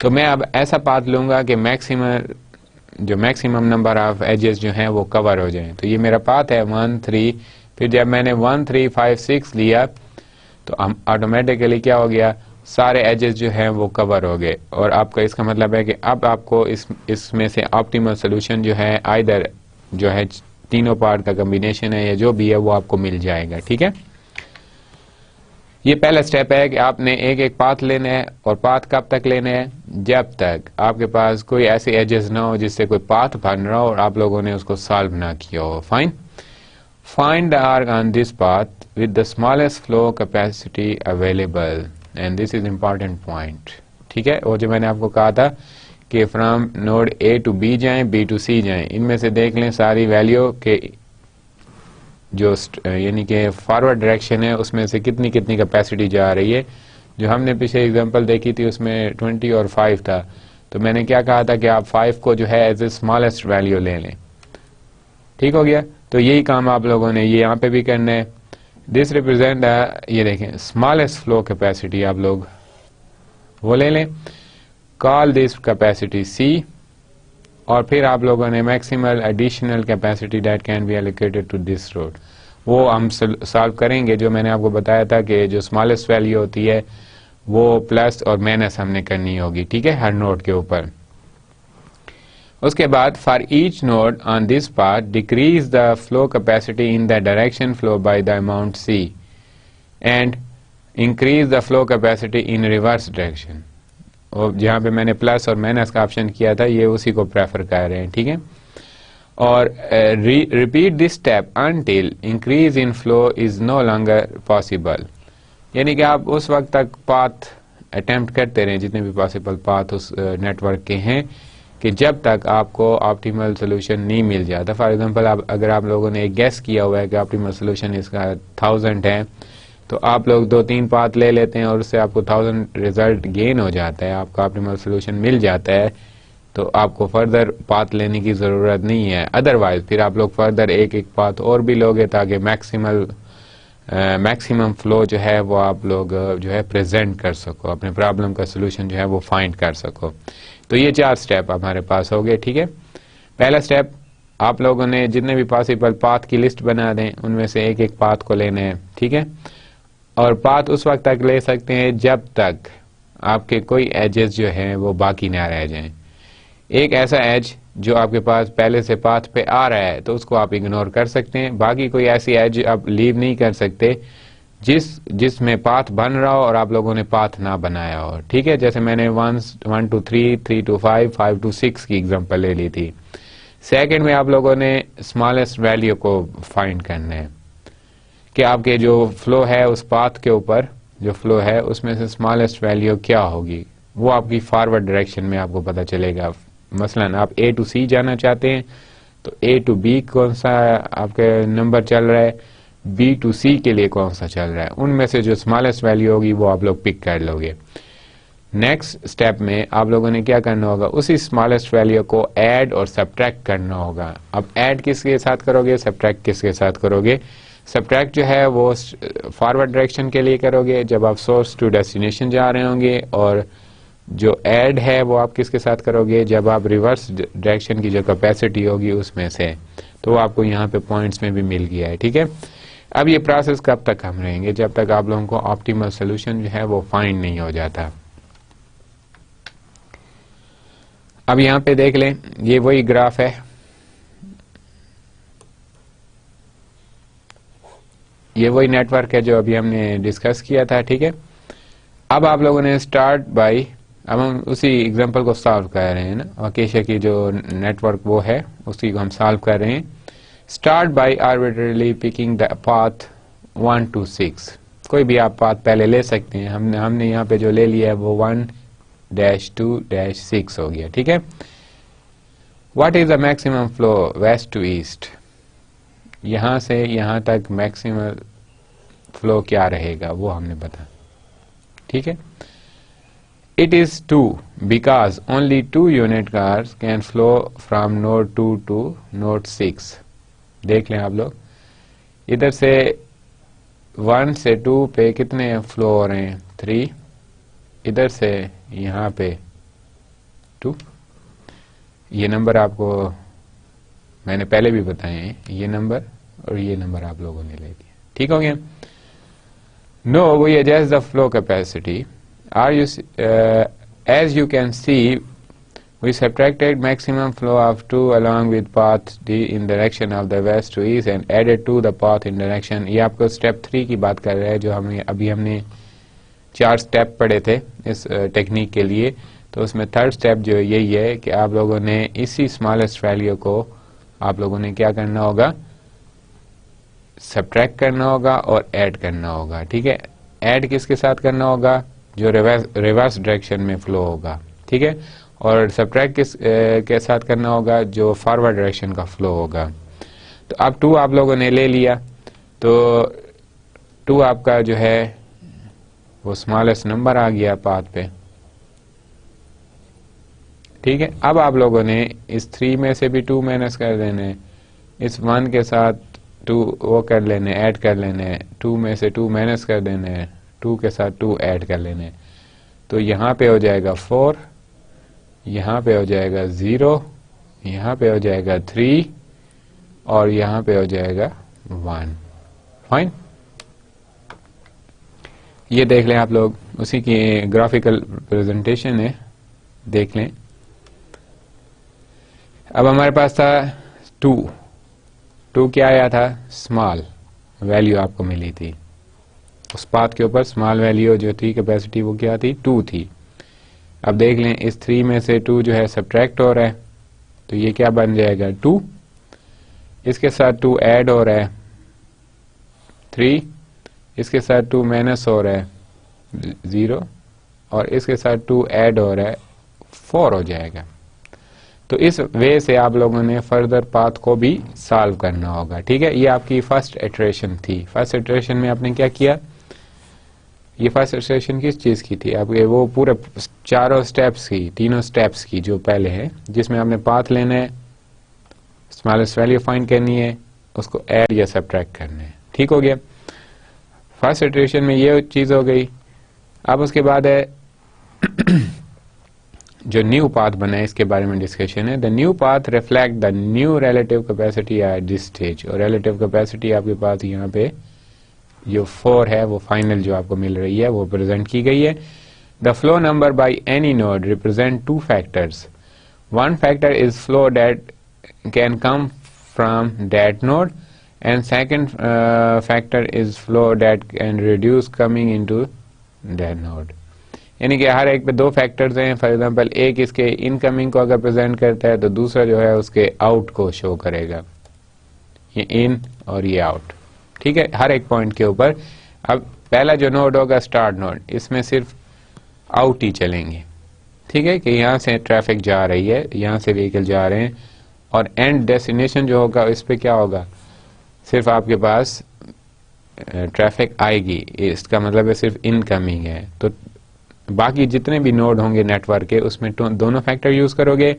तो मैं अब ऐसा पाथ लूंगा कि मैक्सिमम नंबर ऑफ एजेस जो हैं वो कवर हो जाएं। तो ये मेरा पाथ है 1 3, फिर जब मैंने 1 3 5 6 लिया तो ऑटोमेटिकली क्या हो गया, सारे एजेस जो हैं वो कवर हो गए, और आपका इसका मतलब है कि अब आपको इसमें से ऑप्टिमल सोल्यूशन जो है, आइदर जो है तीनों पार्ट का कॉम्बिनेशन है या जो भी है वो आपको मिल जाएगा, ठीक है। ये पहला स्टेप है कि आपने एक एक पाथ लेना है, और पाथ कब तक लेना है, जब तक आपके पास कोई ऐसे एजेस ना हो जिससे कोई पाथ बन रहा हो और आप लोगों ने उसको सॉल्व ना किया हो। Fine, find the arc on this path with the smallest flow capacity available, and this is important point, ठीक है। और जो मैंने आपको कहा था कि from node A to B जाएं, बी टू सी जाएं, इनमें से देख लें सारी वैल्यू के जो यानी कि फॉरवर्ड डायरेक्शन है उसमें से कितनी कितनी कैपेसिटी जा रही है। जो हमने पीछे एग्जांपल देखी थी उसमें 20 और 5 था, तो मैंने क्या कहा था कि आप 5 को जो है एज ए स्मॉलेस्ट वैल्यू ले लें, ठीक हो गया। तो यही काम आप लोगों ने ये यहाँ पे भी करना है। दिस रिप्रेजेंट, ये देखें स्मॉलेस्ट फ्लो कैपेसिटी, आप लोग वो ले लें, कॉल दिस कैपेसिटी सी, और फिर आप लोगों ने maximal additional capacity that can be allocated to this road, वो हम सॉल्व करेंगे। जो मैंने आपको बताया था कि जो स्मॉलेस्ट वैल्यू होती है वो प्लस और माइनस हमने करनी होगी, ठीक है, हर नोड के ऊपर। उसके बाद for each node on this path decrease the flow capacity in the direction flow by the amount C, and increase the flow capacity in reverse direction, और जहाँ पे मैंने प्लस और माइनस का ऑप्शन किया था ये उसी को प्रेफर कर रहे हैं, ठीक है। और repeat this step until increase in flow is no longer possible, यानी कि आप उस वक्त तक पाथ अटेम्प्ट करते रहें जितने भी पॉसिबल पाथ उस नेटवर्क के हैं कि जब तक आपको ऑप्टिमल सोल्यूशन नहीं मिल जाता। फॉर एग्जांपल अगर आप लोगों ने एक गेस किया हुआ है कि ऑप्टिमल सोल्यूशन इसका 1000 है, तो आप लोग 2-3 पाथ ले लेते हैं और उससे आपको 1000 रिजल्ट गेन हो जाता है, आपका ऑप्टिमल सोल्यूशन मिल जाता है, तो आपको फर्दर पाथ लेने की ज़रूरत नहीं है। अदरवाइज फिर आप लोग फर्दर एक एक पाथ और भी लोगे ताकि मैक्सिमम फ्लो जो है वो आप लोग जो है प्रेजेंट कर सको, अपने प्रॉब्लम का सोल्यूशन जो है वो फाइंड कर सको। तो ये 4 स्टेप हमारे पास हो गए, ठीक है। पहला स्टेप, आप लोगों ने जितने भी पॉसिबल पाथ की लिस्ट बना दें, उनमें से एक एक पाथ को लेना है, ठीक है। और पाथ उस वक्त तक ले सकते हैं जब तक आपके कोई एजेस जो हैं वो बाकी ना रह जाएं। एक ऐसा एज जो आपके पास पहले से पाथ पे आ रहा है तो उसको आप इग्नोर कर सकते हैं, बाकी कोई ऐसी एज आप लीव नहीं कर सकते जिसमें पाथ बन रहा हो और आप लोगों ने पाथ ना बनाया हो, ठीक है। जैसे मैंने 1 to 3, 3 to 5, 5 to 6 की एग्जांपल ले ली थी। सेकंड में आप लोगों ने स्मॉलेस्ट वैल्यू को फाइंड करना है कि आपके जो फ्लो है उस पाथ के ऊपर जो फ्लो है उसमें से स्मॉलेस्ट वैल्यू क्या होगी, वो आपकी फॉरवर्ड डायरेक्शन में आपको पता चलेगा। मसलन आप A to C जाना चाहते हैं तो A to B कौन सा आपके नंबर चल रहा है, B to C के लिए कौन सा चल रहा है, उनमें से जो स्मॉलेस्ट वैल्यू होगी वो आप लोग पिक कर लोगे। नेक्स्ट स्टेप में आप लोगों ने क्या करना होगा, उसी स्मॉलेस्ट वैल्यू को ऐड और सब्ट्रैक्ट करना होगा। अब ऐड किसके साथ करोगे, सब्ट्रैक्ट किसके साथ करोगे। सब्ट्रैक्ट जो है वो फॉरवर्ड डायरेक्शन के लिए करोगे जब आप सोर्स टू डेस्टिनेशन जा रहे होंगे, और जो ऐड है वो आप किसके साथ करोगे जब आप रिवर्स डायरेक्शन की जो कैपेसिटी होगी उसमें से। तो आपको यहाँ पे पॉइंट्स में भी मिल गया है, ठीक है। अब ये प्रोसेस कब तक हम रहेंगे, जब तक आप लोगों को ऑप्टिमल सोल्यूशन जो है वो फाइंड नहीं हो जाता। अब यहाँ पे देख लें, ये वही ग्राफ है, ये वही नेटवर्क है जो अभी हमने डिस्कस किया था, ठीक है। अब आप लोगों ने स्टार्ट बाय, अब हम उसी एग्जांपल को सॉल्व कर रहे हैं ना, अकेशा की जो नेटवर्क वो है उसी को हम सॉल्व कर रहे हैं। Start by arbitrarily picking the path 1 to 6, कोई भी आप पाथ पहले ले सकते हैं। हमने यहाँ पे जो ले लिया है वो 1-2-6 हो गया, ठीक है। What is the maximum flow west to east, यहां से यहां तक मैक्सिमम फ्लो क्या रहेगा वो हमने बता, ठीक है। It is 2 because only 2 unit cars can flow from node 2 to node 6। देख लें आप लोग, इधर से 1 से 2 पे कितने फ्लो हो रहे हैं, 3, इधर से यहाँ पे 2। ये नंबर आपको मैंने पहले भी बताए हैं, ये नंबर और ये नंबर आप लोगों ने ले लिया, ठीक हो गया। Now we adjust the flow capacity are you as you can see we subtracted maximum flow of 2 along with path D in direction of the west to east and added to the path in direction। ये आपको step 3 की बात कर रहा है, जो हमने 4 step पढ़े थे इस टेक्निक के लिए। तो उसमें थर्ड स्टेप जो यही है कि आप लोगों ने इसी स्मॉलेस्ट वैल्यू को आप लोगों ने क्या करना होगा, सब्ट्रैक्ट करना होगा और ऐड करना होगा, ठीक है। ऐड किसके साथ करना होगा, जो रिवर्स डायरेक्शन में फ्लो होगा, ठीक है। और सब्ट्रैक्ट के साथ करना होगा जो फॉरवर्ड डायरेक्शन का फ्लो होगा। तो अब 2 आप लोगों ने ले लिया, तो 2 आपका जो है वो स्मॉलेस्ट नंबर आ गया पाथ पे, ठीक है। अब आप लोगों ने इस 3 में से भी 2 माइनस कर देने, इस 1 के साथ 2 वो कर लेने, ऐड कर लेने, 2 में से 2 माइनस कर देने, 2 के साथ 2 ऐड कर लेने। तो यहाँ पे हो जाएगा 4, यहाँ पे हो जाएगा 0, यहाँ पे हो जाएगा 3 और यहाँ पे हो जाएगा 1। फाइन, ये देख लें आप लोग, उसी की ग्राफिकल प्रेजेंटेशन है, देख लें। अब हमारे पास था 2 क्या आया था, स्मॉल वैल्यू आपको मिली थी। उस पाथ के ऊपर स्मॉल वैल्यू जो थी कैपेसिटी वो क्या थी 2 थी। अब देख लें इस 3 में से 2 जो है सब्ट्रैक्ट हो रहा है तो ये क्या बन जाएगा 2, इसके साथ 2 ऐड हो रहा है 3, इसके साथ 2 माइनस हो रहा है 0 और इसके साथ 2 ऐड हो रहा है 4 हो जाएगा। तो इस वे से आप लोगों ने फर्दर पाथ को भी सॉल्व करना होगा। ठीक है, ये आपकी फर्स्ट इटरेशन थी। फर्स्ट इटरेशन में आपने क्या किया, ये फर्स्ट इटरेशन किस चीज की थी, आपके वो पूरे चारों स्टेप्स की, तीनों स्टेप्स की जो पहले है, जिसमें आपने पाथ लेना है, स्मॉलेस्ट वैल्यू फाइंड करनी है, उसको ऐड या सब्ट्रैक्ट करना है। ठीक हो गया, फर्स्ट इटरेशन में ये चीज हो गई। अब उसके बाद है जो न्यू पाथ बना है इसके बारे में डिस्कशन है। The new path reflect the new relative capacity eight this stage. और रिलेटिव कैपेसिटी आपके पास यहाँ पे जो 4 है वो फाइनल जो आपको मिल रही है वो प्रेजेंट की गई है। The flow number by any node represent 2 factors. One factor is flow that can come from that node and second factor is flow that can reduce coming into that node। यानी कि हर एक पे 2 factors हैं। For example एक इसके incoming को अगर present करता है तो दूसरा जो है उसके आउट को शो करेगा, ये इन और ये आउट। ठीक है, हर एक पॉइंट के ऊपर। अब पहला जो नोड होगा स्टार्ट नोड, इसमें सिर्फ आउट ही चलेंगे। ठीक है, कि यहाँ से ट्रैफिक जा रही है, यहाँ से व्हीकल जा रहे हैं और एंड डेस्टिनेशन जो होगा इस पे क्या होगा, सिर्फ आपके पास ट्रैफिक आएगी। इसका मतलब है सिर्फ इनकमिंग है। तो बाकी जितने भी नोड होंगे नेटवर्क के उसमें दोनों फैक्टर यूज करोगे।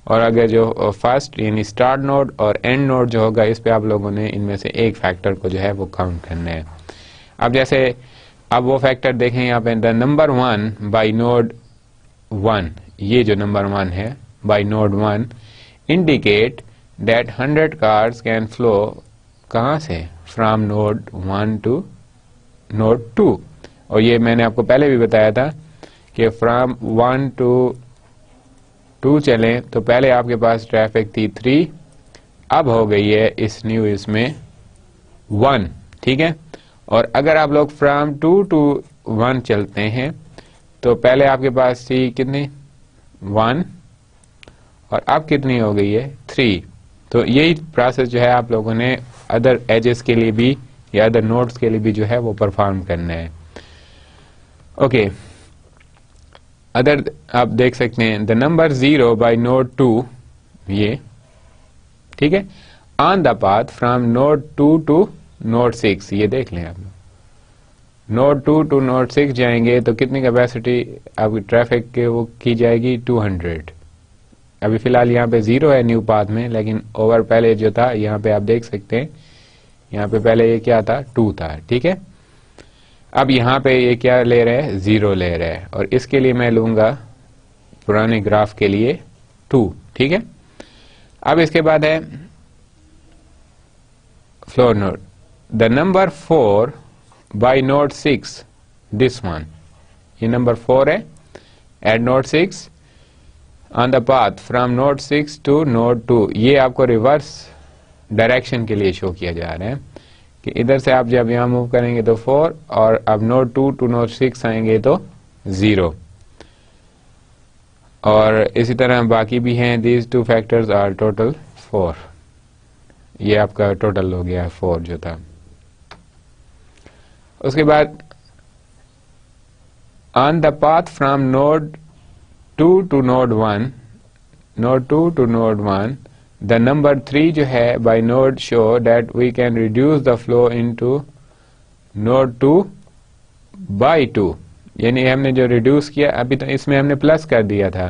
और अगर जो फर्स्ट यानी स्टार्ट नोड और एंड नोड जो होगा इस पे आप लोगों ने इनमें से एक फैक्टर को जो है वो काउंट करना है। अब जैसे अब वो फैक्टर देखें यहाँ पे, द नंबर 1 बाई नोड 1, ये जो नंबर 1 है by node 1 indicate that 100 cars can flow कहाँ से, फ्रॉम नोड 1 टू नोड 2। और ये मैंने आपको पहले भी बताया था कि फ्रॉम 1 टू 2 चलें तो पहले आपके पास ट्रैफिक थी 3, अब हो गई है इस न्यू इसमें 1। ठीक है, और अगर आप लोग फ्रॉम 2 टू 1 चलते हैं तो पहले आपके पास थी कितनी 1 और अब कितनी हो गई है 3। तो यही प्रोसेस जो है आप लोगों ने अदर एजेस के लिए भी या अदर नोड्स के लिए भी जो है वो परफॉर्म करना है। ओके, अदर आप देख सकते हैं द नंबर 0 बाई नोड 2, ये ठीक है, on the path from node 2 to node 6। ये देख लें आप, नोड 2 टू नोड 6 जाएंगे तो कितनी कैपेसिटी आपकी ट्रैफिक के वो की जाएगी 200। अभी फिलहाल यहाँ पे 0 है न्यू पाथ में, लेकिन ओवर पहले जो था यहाँ पे आप देख सकते हैं, यहाँ पे पहले ये क्या था 2 था। ठीक है, अब यहाँ पे ये क्या ले रहे हैं 0 ले रहे हैं और इसके लिए मैं लूंगा पुराने ग्राफ के लिए 2। ठीक है, अब इसके बाद है flow node, the number 4 by node 6, this one, ये नंबर 4 है at node 6 on the path from node 6 to node 2। ये आपको रिवर्स डायरेक्शन के लिए शो किया जा रहा है कि इधर से आप जब यहाँ मूव करेंगे तो 4 और अब नोड 2 टू नोड 6 आएंगे तो 0। और इसी तरह बाकी भी हैं, दीज 2 फैक्टर्स आर टोटल 4। ये आपका टोटल हो गया 4 जो था। उसके बाद on the path from node 2 to node 1, node 2 to node 1, the number 3 जो है by node show that we can reduce the flow into node 2 by 2। यानी हमने जो रिड्यूस किया, अभी तो इसमें हमने प्लस कर दिया था।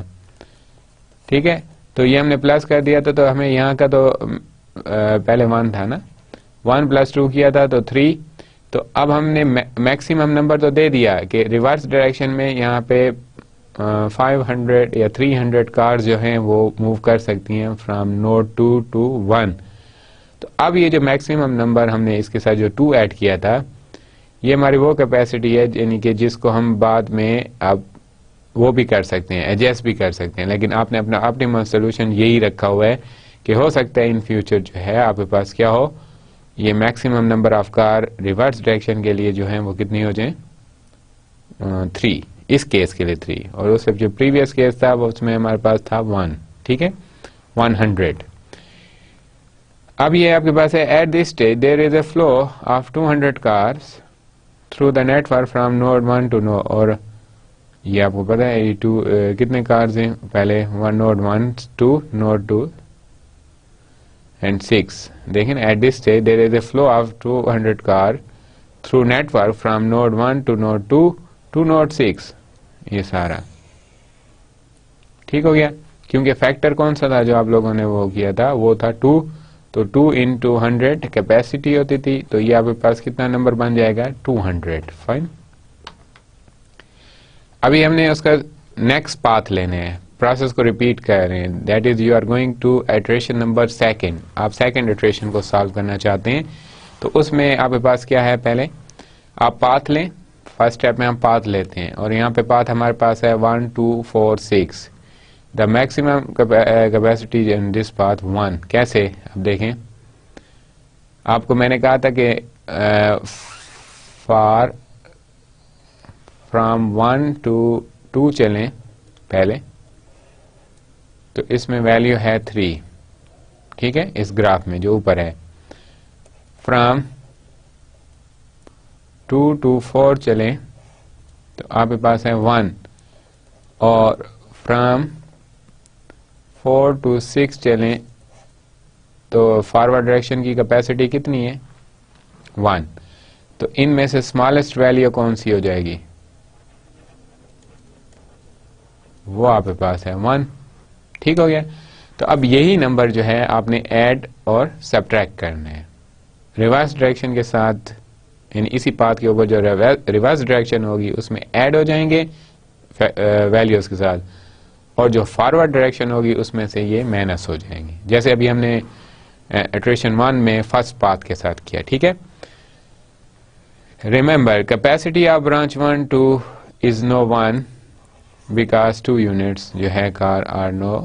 ठीक है, तो ये हमने प्लस कर दिया था तो हमें यहाँ का तो पहले 1 था ना, 1 + 2 किया था तो 3। तो अब हमने मैक्सिमम नंबर तो दे दिया कि रिवर्स डायरेक्शन में यहाँ पे 500 या 300 कार्स जो हैं वो मूव कर सकती हैं फ्रॉम नोड 2 टू 1। तो अब ये जो मैक्सिमम नंबर हमने इसके साथ जो 2 ऐड किया था, ये हमारी वो कैपेसिटी है यानी कि जिसको हम बाद में अब वो भी कर सकते हैं, एडजस्ट भी कर सकते हैं। लेकिन आपने अपना ऑप्टिमम सोल्यूशन यही रखा हुआ है कि हो सकता है इन फ्यूचर जो है आपके पास क्या हो, ये maximum number of car reverse direction के लिए जो है वो कितनी हो जाए 3, इस केस के लिए 3, और उससे जो प्रीवियस केस था वो उसमें हमारे पास था 1, ठीक है 100। अब ये आपके पास है at this stage there is a flow of 200 cars through the network from node 1 to node, और ये आपको पता है कितने कार्स हैं, पहले नोड 1 टू नोड 2 and 6. देखें at this stage there is a flow of 200 car through network from node 1 to node 2 to node 6. ये सारा ठीक हो गया, क्योंकि फैक्टर कौन सा था जो आप लोगों ने वो किया था, वो था 2, तो 2 into 100 कैपेसिटी होती थी, तो ये आपके पास कितना नंबर बन जाएगा 200। फाइन, अभी हमने उसका नेक्स्ट पाथ लेने हैं, प्रोसेस को रिपीट कर रहे हैं, that is you are going to iteration number second. आप सेकंड इटरेशन को सॉल्व करना चाहते हैं, तो उसमें आपके पास क्या है, पहले आप पाथ लें, फर्स्ट स्टेप में हम पाथ लेते हैं, और यहाँ पे पाथ हमारे पास है 1 2 4 6, the maximum capacity in this path 1। कैसे, अब देखें, आपको मैंने कहा था कि फॉर फ्रॉम 1 to 2 चलें पहले, तो इसमें वैल्यू है 3, ठीक है, इस ग्राफ में जो ऊपर है। फ्रॉम 2 to 4 चलें तो आपके पास है 1, और फ्रॉम 4 to 6 चलें तो फॉरवर्ड डायरेक्शन की कैपेसिटी कितनी है 1, तो इनमें से स्मॉलेस्ट वैल्यू कौन सी हो जाएगी, वो आपके पास है 1, ठीक हो गया। तो अब यही नंबर जो है आपने ऐड और सब्ट्रैक्ट करने हैं रिवर्स डायरेक्शन के साथ, यानी इसी पाथ के ऊपर जो रिवर्स डायरेक्शन होगी उसमें ऐड हो जाएंगे वैल्यूज के साथ, और जो फॉरवर्ड डायरेक्शन होगी उसमें से ये माइनस हो जाएंगे, जैसे अभी हमने इटरेशन 1 में फर्स्ट पाथ के साथ किया, ठीक है। Remember capacity of branch 1 2 is now 1 because 2 units जो है car are now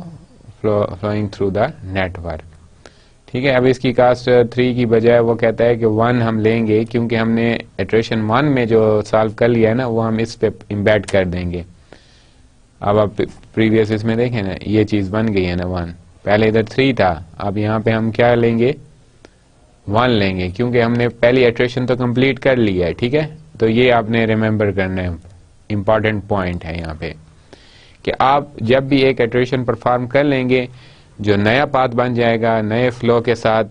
flowing through the network, ठीक है। अब इसकी कास्ट 3 की बजाय वो कहता है कि 1 हम लेंगे, क्योंकि हमने इटरेशन 1 में जो सॉल्व कर लिया है ना, वो हम इस पे इम्बेड कर देंगे। अब आप प्रीवियस इसमें देखें ना, ये चीज बन गई है ना 1, पहले इधर 3 था, अब यहाँ पे हम क्या लेंगे 1 लेंगे, क्योंकि हमने पहली इटरेशन तो कंप्लीट कर लिया है, ठीक है। तो ये आपने रिमेंबर करना है, इंपॉर्टेंट पॉइंट है यहाँ पे, कि आप जब भी एक इटरेशन परफॉर्म कर लेंगे, जो नया पाथ बन जाएगा नए फ्लो के साथ,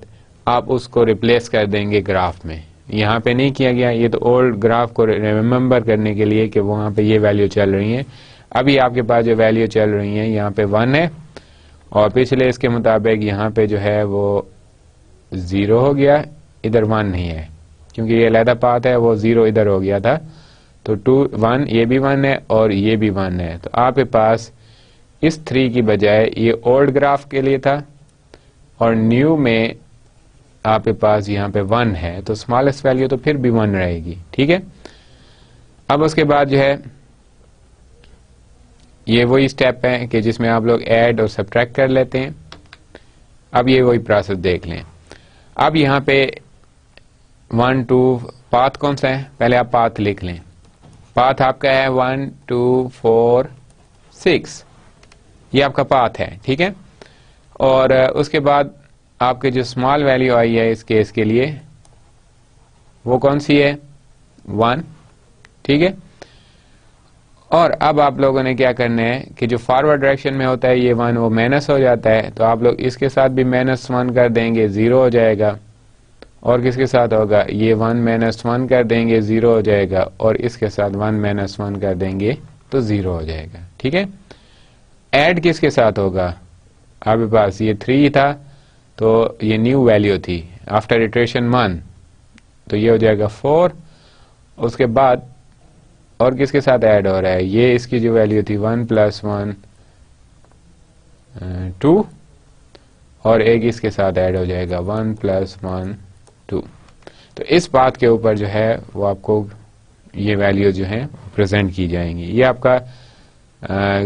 आप उसको रिप्लेस कर देंगे ग्राफ में। यहाँ पे नहीं किया गया, ये तो ओल्ड ग्राफ को रिमेंबर करने के लिए कि वहाँ पे ये वैल्यू चल रही है। अभी आपके पास जो वैल्यू चल रही है यहाँ पे 1 है, और पिछले इसके मुताबिक यहाँ पे जो है वो 0 हो गया, इधर 1 नहीं है, क्योंकि ये अलहदा पाथ है, वो 0 इधर हो गया था, तो 2 1 ये भी 1 है और ये भी 1 है। तो आपके पास इस 3 की बजाय ये ओल्ड ग्राफ के लिए था, और न्यू में आपके पास यहाँ पे 1 है, तो स्मॉलेस्ट वैल्यू तो फिर भी 1 रहेगी, ठीक है। अब उसके बाद जो है ये वही स्टेप है कि जिसमें आप लोग ऐड और सब्ट्रैक्ट कर लेते हैं। अब ये वही प्रोसेस देख लें। अब यहाँ पे 1 2 पाथ कौन सा है, पहले आप पाथ लिख लें। पाथ आपका है 1 2 4 6, ये आपका पाथ है, ठीक है। और उसके बाद आपके जो स्मॉल वैल्यू आई है इस केस के लिए, वो कौन सी है 1, ठीक है। और अब आप लोगों ने क्या करना है कि जो फॉरवर्ड डायरेक्शन में होता है ये 1, वो माइनस हो जाता है, तो आप लोग इसके साथ भी -1 कर देंगे, 0 हो जाएगा। और किसके साथ होगा, ये 1 -1 कर देंगे, 0 हो जाएगा, और इसके साथ 1 -1 कर देंगे तो 0 हो जाएगा, ठीक है। ऐड किसके साथ होगा, आपके पास ये 3 था, तो ये न्यू वैल्यू थी आफ्टर इटरेशन 1, तो ये हो जाएगा 4। उसके बाद और किसके साथ ऐड हो रहा है, ये इसकी जो वैल्यू थी 1 + 1 2, और एक इसके साथ ऐड हो जाएगा 1 + 1 2। तो इस बात के ऊपर जो है वो आपको ये वैल्यू जो है प्रेजेंट की जाएंगी। ये आपका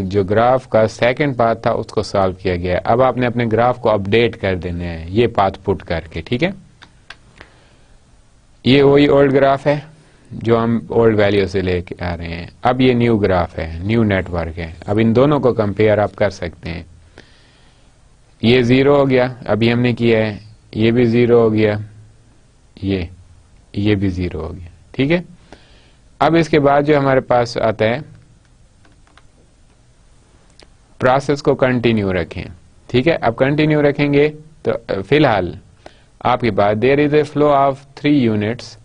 जो ग्राफ का सेकंड पाथ था उसको सॉल्व किया गया है। अब आपने अपने ग्राफ को अपडेट कर देना है ये पाथ पुट करके, ठीक है। ये वही ओल्ड ग्राफ है जो हम ओल्ड वैल्यू से लेके आ रहे हैं। अब ये न्यू ग्राफ है, न्यू नेटवर्क है। अब इन दोनों को कंपेयर आप कर सकते हैं। ये 0 हो गया, अभी हमने किया है, ये भी 0 हो गया, ये भी 0 हो गया, ठीक है। अब इसके बाद जो हमारे पास आता है, प्रोसेस को कंटिन्यू रखें, ठीक है। अब कंटिन्यू रखेंगे तो फिलहाल आपके पास there is a flow of 3 units.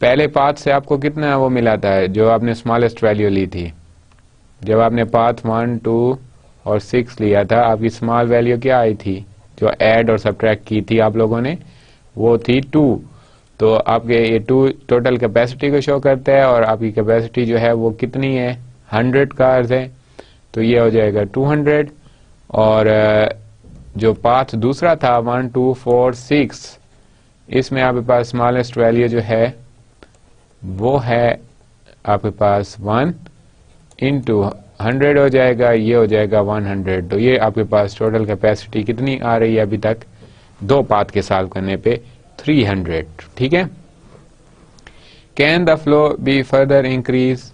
पहले पाथ से आपको कितना वो मिला था जो आपने स्मॉलेस्ट वैल्यू ली थी। जब आपने पाथ 1, 2 और 6 लिया था, आपकी स्मॉल वैल्यू क्या आई थी जो ऐड और सब्ट्रैक्ट की थी आप लोगों ने, वो थी 2। तो आपके ये 2 टोटल कैपेसिटी को शो करता है और आपकी कैपेसिटी जो है वो कितनी है, 100 कार्स है, तो ये हो जाएगा 200। और जो पाथ दूसरा था 1, 2, 4, 6, इसमें आपके पास स्मॉलेस्ट वैल्यू जो है वो है आपके पास 1 इंटू 100 हो जाएगा, ये हो जाएगा 100। तो ये आपके पास टोटल कैपेसिटी कितनी आ रही है अभी तक 2 पाथ के सॉल्व करने पे, 300, ठीक है। Can the flow be further increase,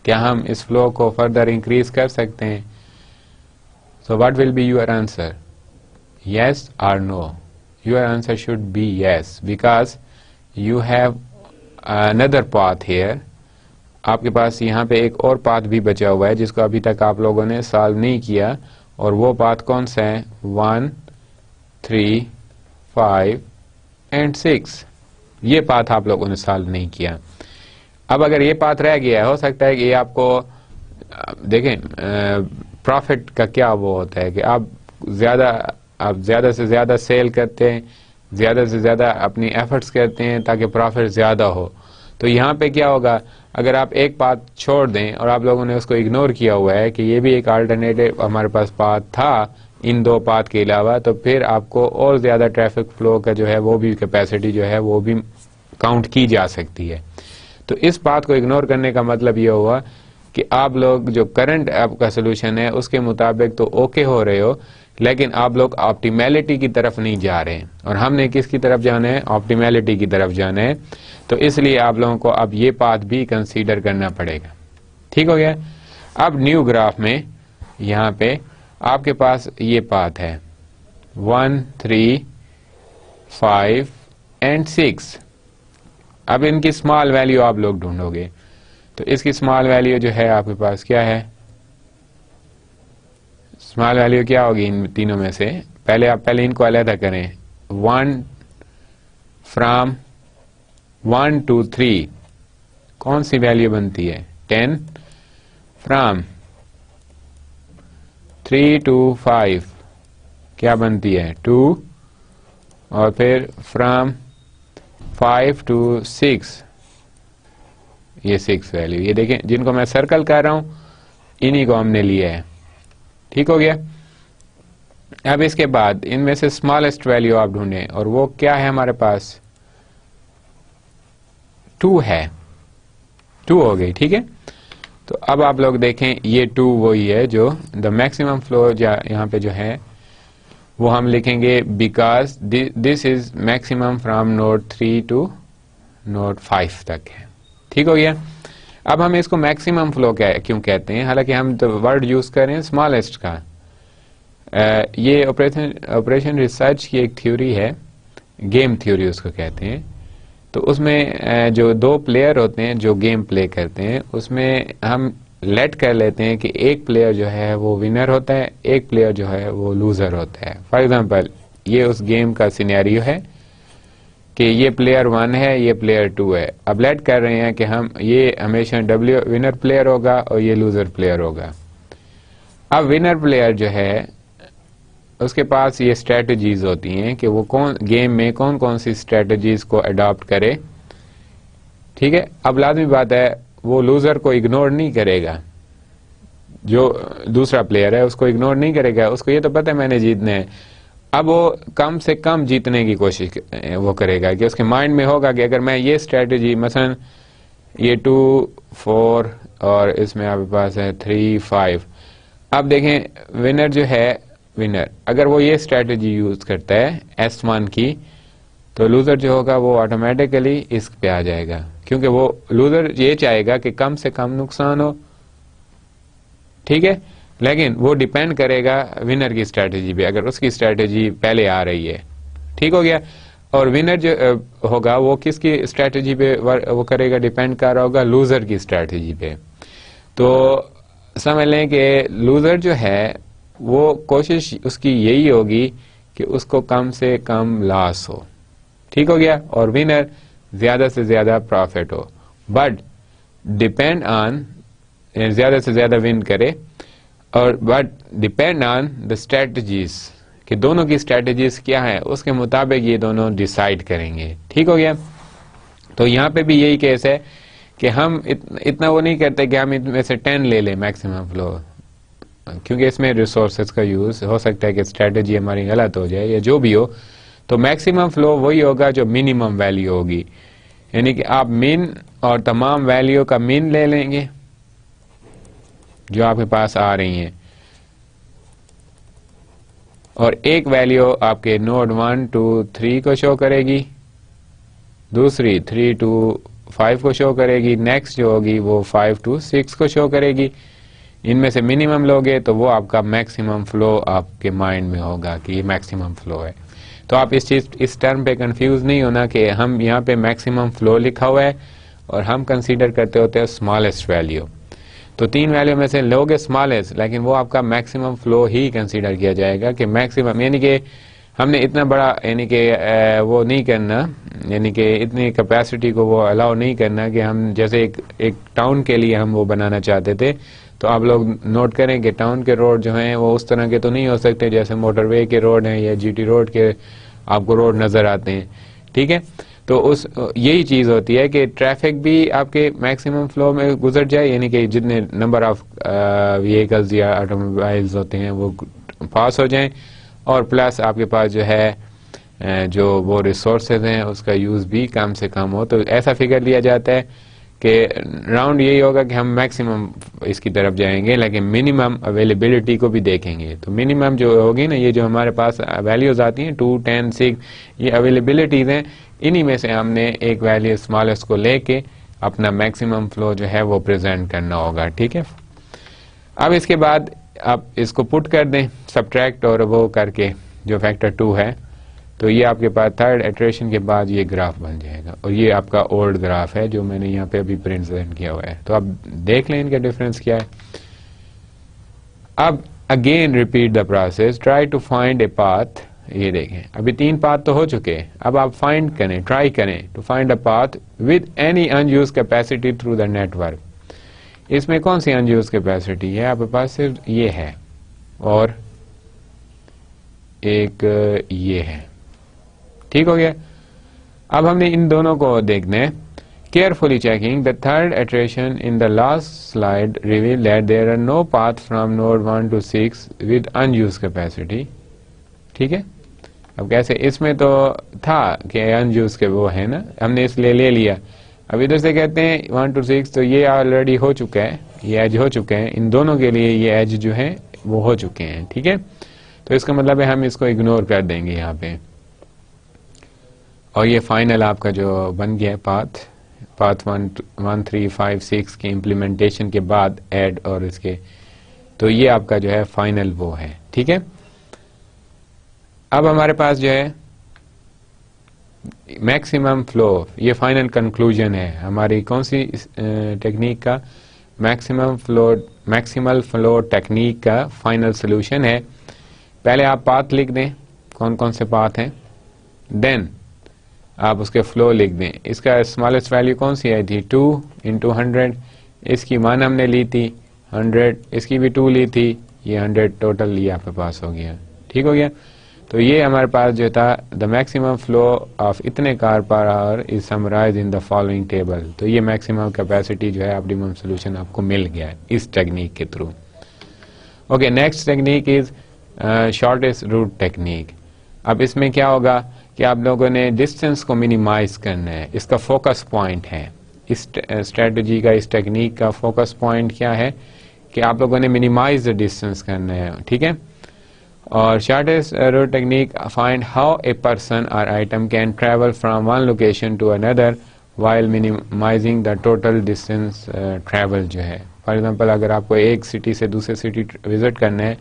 क्या हम इस फ्लो को फर्दर इंक्रीज कर सकते हैं? So what will be your answer, yes or no? Your answer should be yes, because you have another path here. आपके पास यहाँ पे एक और पाथ भी बचा हुआ है जिसको अभी तक आप लोगों ने सॉल्व नहीं किया, और वो पाथ कौन सा है, 1, 3, 5 एंड 6। ये पाथ आप लोगों ने सॉल्व नहीं किया। अब अगर ये पाथ रह गया, हो सकता है कि ये आपको देखें, प्रॉफिट का क्या वो होता है कि आप ज़्यादा से ज़्यादा सेल करते हैं, ज़्यादा से ज़्यादा अपनी एफर्ट्स करते हैं ताकि प्रॉफिट ज़्यादा हो। तो यहाँ पे क्या होगा, अगर आप एक पाथ छोड़ दें और आप लोगों ने उसको इग्नोर किया हुआ है कि ये भी एक अल्टरनेटिव हमारे पास पाथ था इन 2 पाथ के अलावा, तो फिर आपको और ज़्यादा ट्रैफिक फ्लो का जो है वो भी कैपेसिटी जो है वो भी काउंट की जा सकती है। तो इस पाथ को इग्नोर करने का मतलब ये हुआ कि आप लोग जो करंट आपका सोल्यूशन है उसके मुताबिक तो ओके हो रहे हो, लेकिन आप लोग ऑप्टिमैलिटी की तरफ नहीं जा रहे हैं, और हमने किसकी तरफ जाना है, ऑप्टिमैलिटी की तरफ जाना है। तो इसलिए आप लोगों को अब ये पाथ भी कंसीडर करना पड़ेगा, ठीक हो गया। अब न्यू ग्राफ में यहाँ पे आपके पास ये पाथ है 1, 3, 5 एंड 6। अब इनकी स्मॉल वैल्यू आप लोग ढूंढोगे, तो इसकी स्मॉल वैल्यू जो है आपके पास क्या है, स्मॉल वैल्यू क्या होगी इन तीनों में से, पहले इनको अलग करें। 1 फ्रॉम 1 to 3 कौन सी वैल्यू बनती है, 10। फ्रॉम 3 to 5 क्या बनती है, 2। और फिर फ्रॉम 5 to 6 ये 6 वैल्यू, ये देखें जिनको मैं सर्कल कर रहा हूं इन्हीं को हमने लिया है, ठीक हो गया। अब इसके बाद इनमें से स्मॉलेस्ट वैल्यू आप ढूंढें, और वो क्या है हमारे पास, 2 है, 2 हो गई, ठीक है। तो अब आप लोग देखें ये 2 वही है जो द मैक्सिमम फ्लो यहाँ पे जो है वो हम लिखेंगे because this is maximum from node 3 to node 5 तक है, ठीक हो गया। अब हम इसको मैक्सिमम फ्लो क्यों कहते हैं, हालांकि हम तो वर्ड यूज कर रहे हैं स्मॉलेस्ट का। ये ऑपरेशन रिसर्च की एक थ्योरी है, गेम थ्योरी उसको कहते हैं। तो उसमें जो 2 प्लेयर होते हैं जो गेम प्ले करते हैं, उसमें हम लेट कर लेते हैं कि एक प्लेयर जो है वो विनर होता है, एक प्लेयर जो है वो लूजर होता है। फॉर एग्जांपल ये उस गेम का सिनेरियो है कि ये प्लेयर 1 है, ये प्लेयर 2 है। अब लेट कर रहे हैं कि हम ये हमेशा W विनर प्लेयर होगा और ये लूजर प्लेयर होगा। अब विनर प्लेयर जो है उसके पास ये स्ट्रेटजीज होती हैं कि वो गेम में कौन कौन सी स्ट्रेटजीज को अडॉप्ट करे, ठीक है। अब लाजमी बात है वो लूजर को इग्नोर नहीं करेगा, जो दूसरा प्लेयर है उसको इग्नोर नहीं करेगा, उसको ये तो पता है मैंने जीतना है। अब वो कम से कम जीतने की कोशिश वो करेगा कि उसके माइंड में होगा कि अगर मैं ये स्ट्रेटजी मसलन ये 2, 4 और इसमें आपके पास है 3, 5। अब देखें विनर जो है, विनर अगर वो ये स्ट्रेटजी यूज करता है S1 की, तो लूज़र जो होगा वो ऑटोमेटिकली इस पे आ जाएगा, क्योंकि वो लूज़र ये चाहेगा कि कम से कम नुकसान हो, ठीक है। लेकिन वो डिपेंड करेगा विनर की स्ट्रेटेजी पे, अगर उसकी स्ट्रेटेजी पहले आ रही है, ठीक हो गया। और विनर जो होगा वो किसकी स्ट्रेटेजी पे वो करेगा, डिपेंड कर रहा होगा लूज़र की स्ट्रेटेजी पे। तो समझ लें कि लूज़र जो है वो कोशिश उसकी यही होगी कि उसको कम से कम लॉस हो, ठीक हो गया, और विनर ज़्यादा से ज़्यादा प्रॉफिट हो, बट डिपेंड ऑन ज़्यादा से ज़्यादा विन करे, और but depend on the strategies कि दोनों की स्ट्रेटजीज क्या है, उसके मुताबिक ये दोनों डिसाइड करेंगे, ठीक हो गया। तो यहाँ पे भी यही केस है कि हम इतना वो नहीं करते कि हम इनमें से 10 ले लें मैक्सिमम फ्लो, क्योंकि इसमें रिसोर्सेज का यूज़ हो सकता है कि स्ट्रेटजी हमारी गलत हो जाए या जो भी हो। तो मैक्सिमम फ्लो वही होगा जो मिनिमम वैल्यू होगी, यानी कि आप मिन और तमाम वैल्यू का मिन ले लेंगे जो आपके पास आ रही हैं, और एक वैल्यू आपके नोड 1 to 3 को शो करेगी, दूसरी 3 to 5 को शो करेगी, नेक्स्ट जो होगी वो 5 to 6 को शो करेगी। इनमें से मिनिमम लोगे तो वो आपका मैक्सिमम फ्लो आपके माइंड में होगा कि ये मैक्सिमम फ्लो है। तो आप इस टर्म पे कंफ्यूज नहीं होना कि हम यहाँ पे मैक्सिमम फ्लो लिखा हुआ है और हम कंसीडर करते होते हैं स्मॉलेस्ट वैल्यू। तो 3 वैल्यू में से लोगे स्मॉलेस्ट, लेकिन वो आपका मैक्सिमम फ्लो ही कंसीडर किया जाएगा कि मैक्सिमम, यानी कि हमने इतना बड़ा यानी कि वो नहीं करना, यानी कि इतनी कैपेसिटी को वो अलाउ नहीं करना कि हम जैसे एक टाउन के लिए हम वो बनाना चाहते थे। तो आप लोग नोट करें कि टाउन के रोड जो हैं वो उस तरह के तो नहीं हो सकते जैसे मोटरवे के रोड हैं या जीटी रोड के आपको रोड नज़र आते हैं, ठीक है। तो उस यही चीज़ होती है कि ट्रैफिक भी आपके मैक्सिमम फ्लो में गुजर जाए, यानी कि जितने नंबर ऑफ व्हीकल्स या ऑटोमोबाइल्स होते हैं वो पास हो जाएं, और प्लस आपके पास जो है जो वो रिसोर्सेज हैं उसका यूज़ भी कम से कम हो। तो ऐसा फिगर लिया जाता है कि राउंड यही होगा कि हम मैक्सिमम इसकी तरफ जाएंगे, लेकिन मिनिमम अवेलेबिलिटी को भी देखेंगे। तो मिनिमम जो होगी ना, ये जो हमारे पास वैल्यूज आती हैं 2, 10, 6, ये अवेलेबिलिटीज़ हैं, इन्हीं में से हमने एक वैल्यू स्मॉलेस्ट को लेके अपना मैक्सिमम फ्लो जो है वो प्रेजेंट करना होगा, ठीक है। अब इसके बाद आप इसको पुट कर दें सब्ट्रैक्ट और वो करके जो फैक्टर 2 है, तो ये आपके पास थर्ड इटरेशन के बाद ये ग्राफ बन जाएगा, और ये आपका ओल्ड ग्राफ है जो मैंने यहाँ पे अभी प्रेजेंट किया हुआ है। तो आप देख लें इनका डिफरेंस क्या है। अब again repeat the process, try to find a path. ये देखें अभी 3 पाथ तो हो चुके हैं, अब आप फाइंड करें, ट्राई करें to find a path with any unused capacity through the network. इसमें कौन सी अनयूज कैपेसिटी है आपके पास? सिर्फ ये है और एक ये है, ठीक हो गया। अब हमने इन दोनों को देखना है। Carefully checking the third iteration in the last slide reveal that there are no path from node 1 to 6 with unused capacity, ठीक है। अब कैसे, इसमें तो था कि अनयूज के वो है ना, हमने इसलिए ले लिया। अब इधर से कहते हैं 1 to 6, तो ये ऑलरेडी हो चुका है, ये एज हो चुके हैं, इन दोनों के लिए ये एज जो है वो हो चुके हैं, ठीक है। तो इसका मतलब है हम इसको इग्नोर कर देंगे यहाँ पे, और ये फाइनल आपका जो बन गया पाथ 1, 3, 5, 6 की इम्प्लीमेंटेशन के बाद ऐड और इसके, तो ये आपका जो है फाइनल वो है, ठीक है। अब हमारे पास जो है मैक्सिमम फ्लो, ये फाइनल कंक्लूजन है हमारी कौन सी टेक्निक का, मैक्सिमल फ्लो टेक्निक का फाइनल सोल्यूशन है। पहले आप पाथ लिख दें, कौन कौन से पाथ हैं, देन आप उसके फ्लो लिख दें। इसका स्मॉलेस्ट वैल्यू कौन सी आई थी? 2 × 100, इसकी मान हमने ली थी 100, इसकी भी 2 ली थी, ये 100 टोटल ये आपके पास हो गया, ठीक हो गया। तो ये हमारे पास जो था द मैक्सिमम फ्लो ऑफ इतने car per hour is summarise in the following table. तो ये मैक्सिमम कैपेसिटी जो है ऑप्टिमम सोल्यूशन आपको मिल गया है इस टेक्निक के through. Okay, next technique is shortest route technique. अब इसमें क्या होगा कि आप लोगों ने डिस्टेंस को मिनिमाइज करना है, इसका फोकस पॉइंट है इस स्ट्रेटजी का, इस टेक्निक का फोकस पॉइंट क्या है कि आप लोगों ने मिनिमाइज द डिस्टेंस करना है, ठीक है। और shortest route technique find how a person or item can travel from one location to another while minimising the total distance travel जो है। फॉर एग्जांपल अगर आपको एक सिटी से दूसरे सिटी विजिट करना है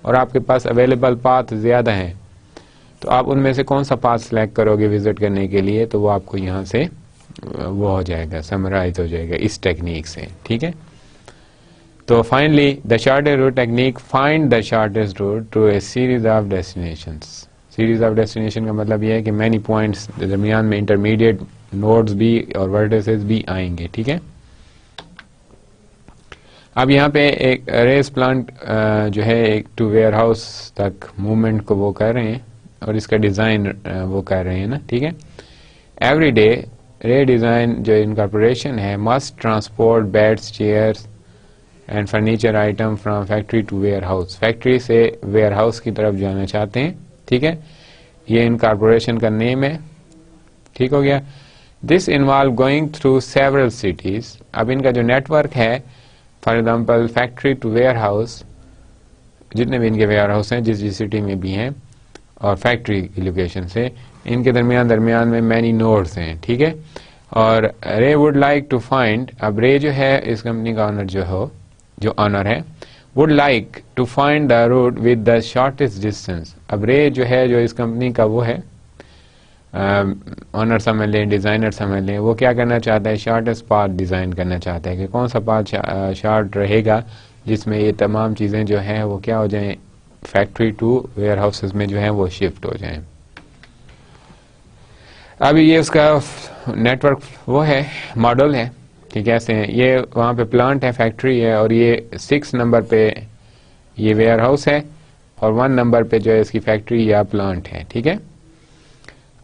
और आपके पास अवेलेबल पाथ ज़्यादा हैं, तो आप उनमें से कौन सा पाथ सेलेक्ट करोगे विजिट करने के लिए, तो वो आपको यहाँ से वो हो जाएगा, समराइज हो जाएगा इस टेक्निक से। ठीक है, तो finally the shortest route technique find the shortest route to a series of destinations. Series of destination का मतलब यह है कि मैनी पॉइंट्स दरमियान में इंटरमीडिएट नोड्स भी और वर्टिसेस भी आएंगे। ठीक है, अब यहाँ पे एक रेस प्लांट जो है एक टू वेयर हाउस तक मूवमेंट को वो कर रहे हैं और इसका डिज़ाइन वो कर रहे हैं ना। ठीक है, एवरी डे रे डिज़ाइन जो इनकॉर्पोरेशन है must transport beds, chairs and furniture item from factory to warehouse. Factory से वेयर हाउस की तरफ जाना चाहते हैं। ठीक है, ये इनकॉर्पोरेशन का नेम है। ठीक हो गया। This involve going through several cities. अब इनका जो नेटवर्क है, for example factory to warehouse, जितने भी इनके वेयर हाउस हैं जिस सिटी में भी हैं, और फैक्ट्री की लोकेशन से इनके दरमियान में मैनी नोड्स हैं। ठीक है, और रे वुड लाइक टू फाइंड, अब रे जो है इस कंपनी का ऑनर जो ऑनर है, would like to find the route with the shortest distance. अब रे जो है जो इस कंपनी का वो है ऑनर समझ लें, डिज़ाइनर समझ लें, वो क्या करना चाहता है, शॉर्टेस्ट पाथ डिज़ाइन करना चाहता है कि कौन सा पाथ शॉर्ट रहेगा जिसमें ये तमाम चीज़ें जो हैं वो क्या हो जाएं, फैक्ट्री टू वेयर हाउसेस में जो है वो शिफ्ट हो जाएं। अब ये उसका नेटवर्क वो है, मॉडल है कि कैसे है। ये वहाँ पे प्लांट है, फैक्ट्री है, और ये 6 नंबर पे ये वेयर हाउस है और 1 नंबर पे जो है इसकी फैक्ट्री या प्लांट है। ठीक है,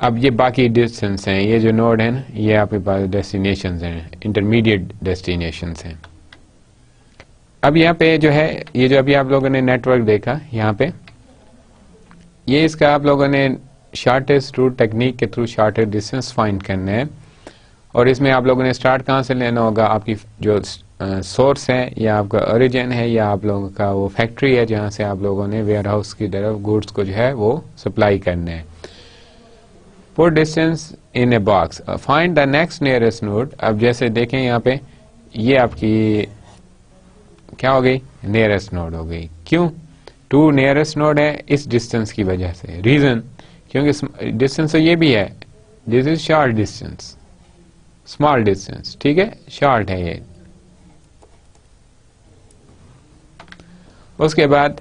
अब ये बाकी डिस्टेंस हैं, ये जो नोड है ना, ये आपके पास डेस्टिनेशंस हैं, इंटरमीडिएट डेस्टिनेशंस हैं। अब यहाँ पे जो है ये जो अभी आप लोगों ने नेटवर्क देखा यहाँ पे, ये इसका आप लोगों ने शॉर्टेस्ट रूट टेक्निक के थ्रू शॉर्टेस्ट डिस्टेंस फाइंड करना है। और इसमें आप लोगों ने स्टार्ट कहाँ से लेना होगा, आपकी जो सोर्स है या आपका ओरिजिन है या आप लोगों का वो फैक्ट्री है जहाँ से आप लोगों ने वेयर हाउस की तरफ गुड्स को जो है वो सप्लाई करना है। Put distance in a box, find the next nearest node. अब जैसे देखें यहाँ पे ये आपकी क्या हो गई, नियरेस्ट नोड हो गई। क्यों, 2 नियरेस्ट नोड है इस डिस्टेंस की वजह से। रीजन, क्योंकि डिस्टेंस तो ये भी है, this is short distance, small distance. ठीक है, शॉर्ट है ये। उसके बाद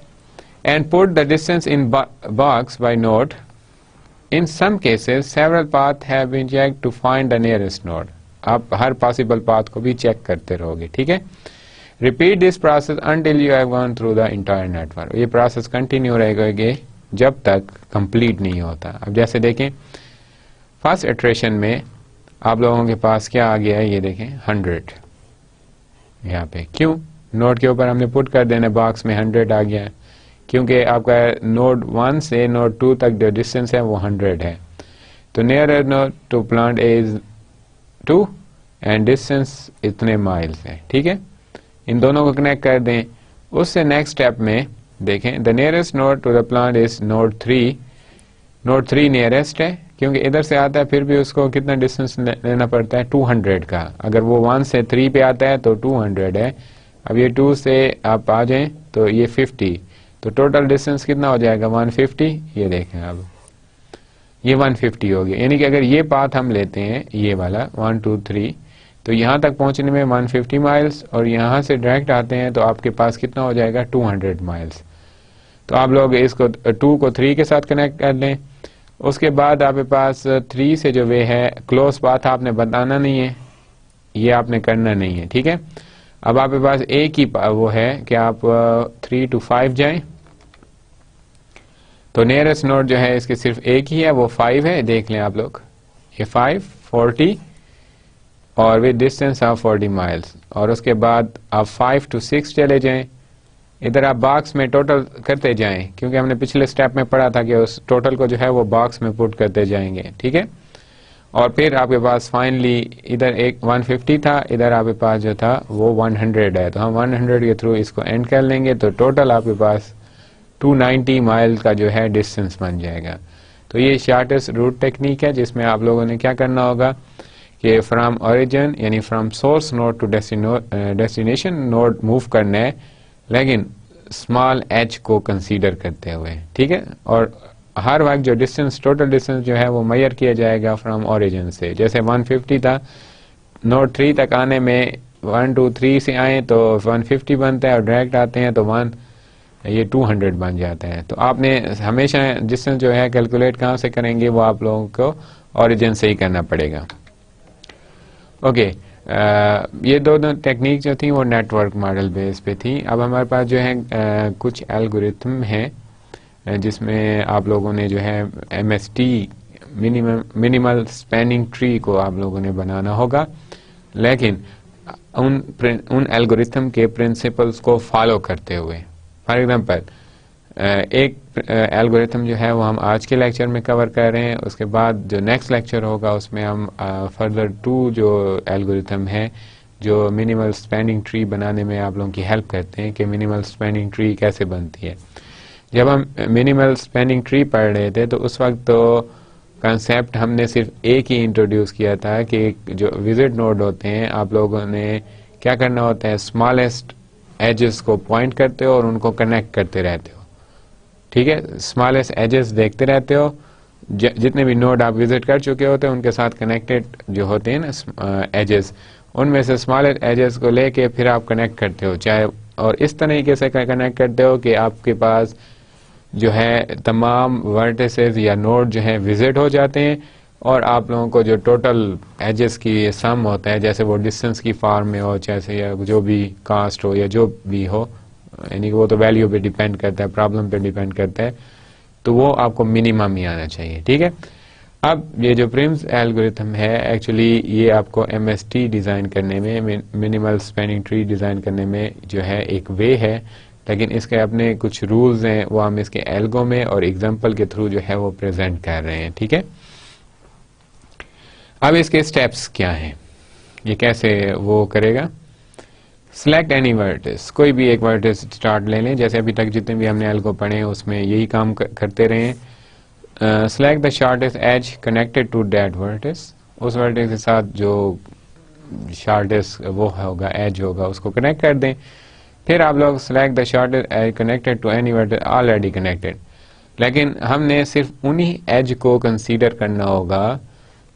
and put the distance in box by note. In some cases, several paths have been checked to find the nearest node. आप हर पॉसिबल पाथ को भी चेक करते रहोगे। ठीक है, repeat this process until you have gone through the entire network. ये process continue रहेगा जब तक कंप्लीट नहीं होता। अब जैसे देखें फर्स्ट इटरेशन में आप लोगों के पास क्या आ गया है, ये देखें 100 यहाँ पे। क्यों, नोड के ऊपर हमने पुट कर देना, बॉक्स में 100 आ गया है, क्योंकि आपका नोड 1 से नोड 2 तक जो डिस्टेंस है वो 100 है। तो near node to plant is 2 and distance इतने माइल्स है। ठीक है, इन दोनों को कनेक्ट कर दें। उससे नेक्स्ट स्टेप में देखें the nearest node to the plant is node 3। Node 3 nearest है क्योंकि इधर से आता है, फिर भी उसको कितना डिस्टेंस लेना पड़ता है, 200 का। अगर वो 1 से 3 पे आता है तो 200 है। अब ये 2 से आप आ जाएं तो ये 50, तो टोटल डिस्टेंस कितना हो जाएगा, 150। ये देखें अब ये 150 हो गया। यानी कि अगर ये पाथ हम लेते हैं ये वाला 1 2 3, तो यहाँ तक पहुँचने में 150 माइल्स, और यहाँ से डायरेक्ट आते हैं तो आपके पास कितना हो जाएगा, 200 माइल्स। तो आप लोग इसको 2 को 3 के साथ कनेक्ट कर लें। उसके बाद आपके पास 3 से जो वे है क्लोज पाथ आपने बताना नहीं है, ये आपने करना नहीं है। ठीक है, अब आपके पास एक ही वो है कि आप 3 to 5 जाएं, तो नियरेस्ट नोड जो है इसके सिर्फ एक ही है, वो 5 है। देख लें आप लोग, ये 5 40 और विद डिस्टेंस ऑफ 40 माइल्स। और उसके बाद आप 5 to 6 चले जाएं। इधर आप बॉक्स में टोटल करते जाएं, क्योंकि हमने पिछले स्टेप में पढ़ा था कि उस टोटल को जो है वो बॉक्स में पुट करते जाएंगे। ठीक है, और फिर आपके पास फाइनली इधर एक 150 था, इधर आपके पास जो था वो 100 है, तो हम 100 के थ्रू इसको एंड कर लेंगे। तो टोटल आपके पास 290 माइल का जो है डिस्टेंस बन जाएगा। तो ये शॉर्टेस्ट रूट टेक्निक है, जिसमें आप लोगों ने क्या करना होगा कि फ्रॉम ओरिजिन यानी from source node to destination node move करना है, लेकिन स्मॉल एच को कंसीडर करते हुए, ठीक है। और हर वक्त जो डिस्टेंस, टोटल डिस्टेंस जो है वो मेजर किया जाएगा फ्रॉम ओरिजिन से। जैसे 150 था, नोड 3 तक आने में 1 2 3 से आए तो 150 बनता है, और डायरेक्ट आते हैं तो 200 बन जाता है। तो आपने हमेशा डिस्टेंस जो है कैलकुलेट कहाँ से करेंगे, वो आप लोगों को ओरिजिन से ही करना पड़ेगा। ओके, ये दोनों टेक्निक जो थी वो नेटवर्क मॉडल बेस पे थी। अब हमारे पास जो है कुछ एल्गोरिथम हैं जिसमें आप लोगों ने जो है MST मिनिमल स्पैनिंग ट्री को आप लोगों ने बनाना होगा, लेकिन उन एल्गोरिथम के प्रिंसिपल्स को फॉलो करते हुए। फॉर एग्जांपल, एक एल्गोरिथम जो है वो हम आज के लेक्चर में कवर कर रहे हैं, उसके बाद जो नेक्स्ट लेक्चर होगा उसमें हम फर्दर 2 जो एल्गोरिथम है जो मिनिमल स्पैनिंग ट्री बनाने में आप लोगों की हेल्प करते हैं कि मिनिमल स्पैनिंग ट्री कैसे बनती है। जब हम मिनिमल स्पैनिंग ट्री पढ़ रहे थे तो उस वक्त तो कंसेप्ट हमने सिर्फ एक ही इंट्रोड्यूस किया था कि जो विजिट नोड होते हैं, आप लोगों ने क्या करना होता है, स्मॉलेस्ट एजेस को पॉइंट करते हो और उनको कनेक्ट करते रहते हो, ठीक है। स्मॉलेस्ट एजेस देखते रहते हो, जितने भी नोड आप विजिट कर चुके होते हैं उनके साथ कनेक्टेड जो होते हैं ना एजेस, उनमें से स्मॉलेस्ट एजेस को लेके फिर आप कनेक्ट करते हो, चाहे और इस तरीके से कनेक्ट करते हो कि आपके पास जो है तमाम वर्टिसेस या नोड जो है विजिट हो जाते हैं, और आप लोगों को जो टोटल एजेस की सम होता है, जैसे वो डिस्टेंस की फॉर्म में हो, जैसे या जो भी कास्ट हो या जो भी हो, यानी कि वो तो वैल्यू पे डिपेंड करता है, प्रॉब्लम पे डिपेंड करता है, तो वो आपको मिनिमम ही आना चाहिए, ठीक है। अब ये जो प्रिम्स एल्गोरिथम है, एक्चुअली ये आपको MST डिज़ाइन करने में, मिनिमल स्पैनिंग ट्री डिज़ाइन करने में जो है एक वे है, लेकिन इसके अपने कुछ रूल्स हैं, वो हम इसके एल्गो में और एग्जांपल के थ्रू जो है वो प्रेजेंट कर रहे हैं, ठीक है। अब इसके स्टेप्स क्या हैं, ये कैसे वो करेगा। सिलेक्ट एनी वर्टिस, कोई भी एक वर्टिस स्टार्ट ले लें, जैसे अभी तक जितने भी हमने एल्गो पढ़े हैं उसमें यही काम करते रहे हैं। Select the shortest edge connected to that vertex, उस वर्टिस के साथ जो शॉर्टेस्ट वो होगा, एज होगा, उसको कनेक्ट कर दें। फिर आप लोग select the shortest edge connected to any vertex already connected, लेकिन हमने सिर्फ उन्हीं एज को कंसीडर करना होगा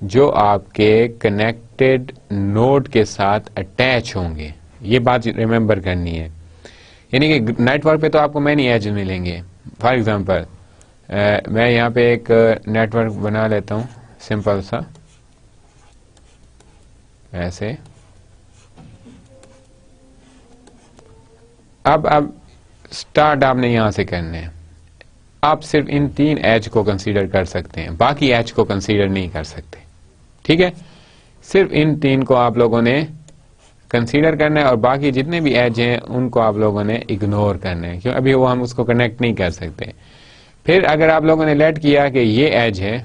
जो आपके कनेक्टेड नोड के साथ अटैच होंगे। ये बात रिमेंबर करनी है, यानी कि नेटवर्क पे तो आपको मैनी एज मिलेंगे। फॉर एग्जांपल, मैं यहाँ पे एक नेटवर्क बना लेता हूँ सिंपल सा, ऐसे। अब स्टार्ट आपने यहां से करने हैं, आप सिर्फ इन 3 एज को कंसीडर कर सकते हैं, बाकी एज को कंसीडर नहीं कर सकते, ठीक है। सिर्फ इन 3 को आप लोगों ने कंसीडर करना है, और बाकी जितने भी एज हैं उनको आप लोगों ने इग्नोर करना है, क्यों अभी वो हम उसको कनेक्ट नहीं कर सकते। फिर अगर आप लोगों ने लेट किया कि ये एज है,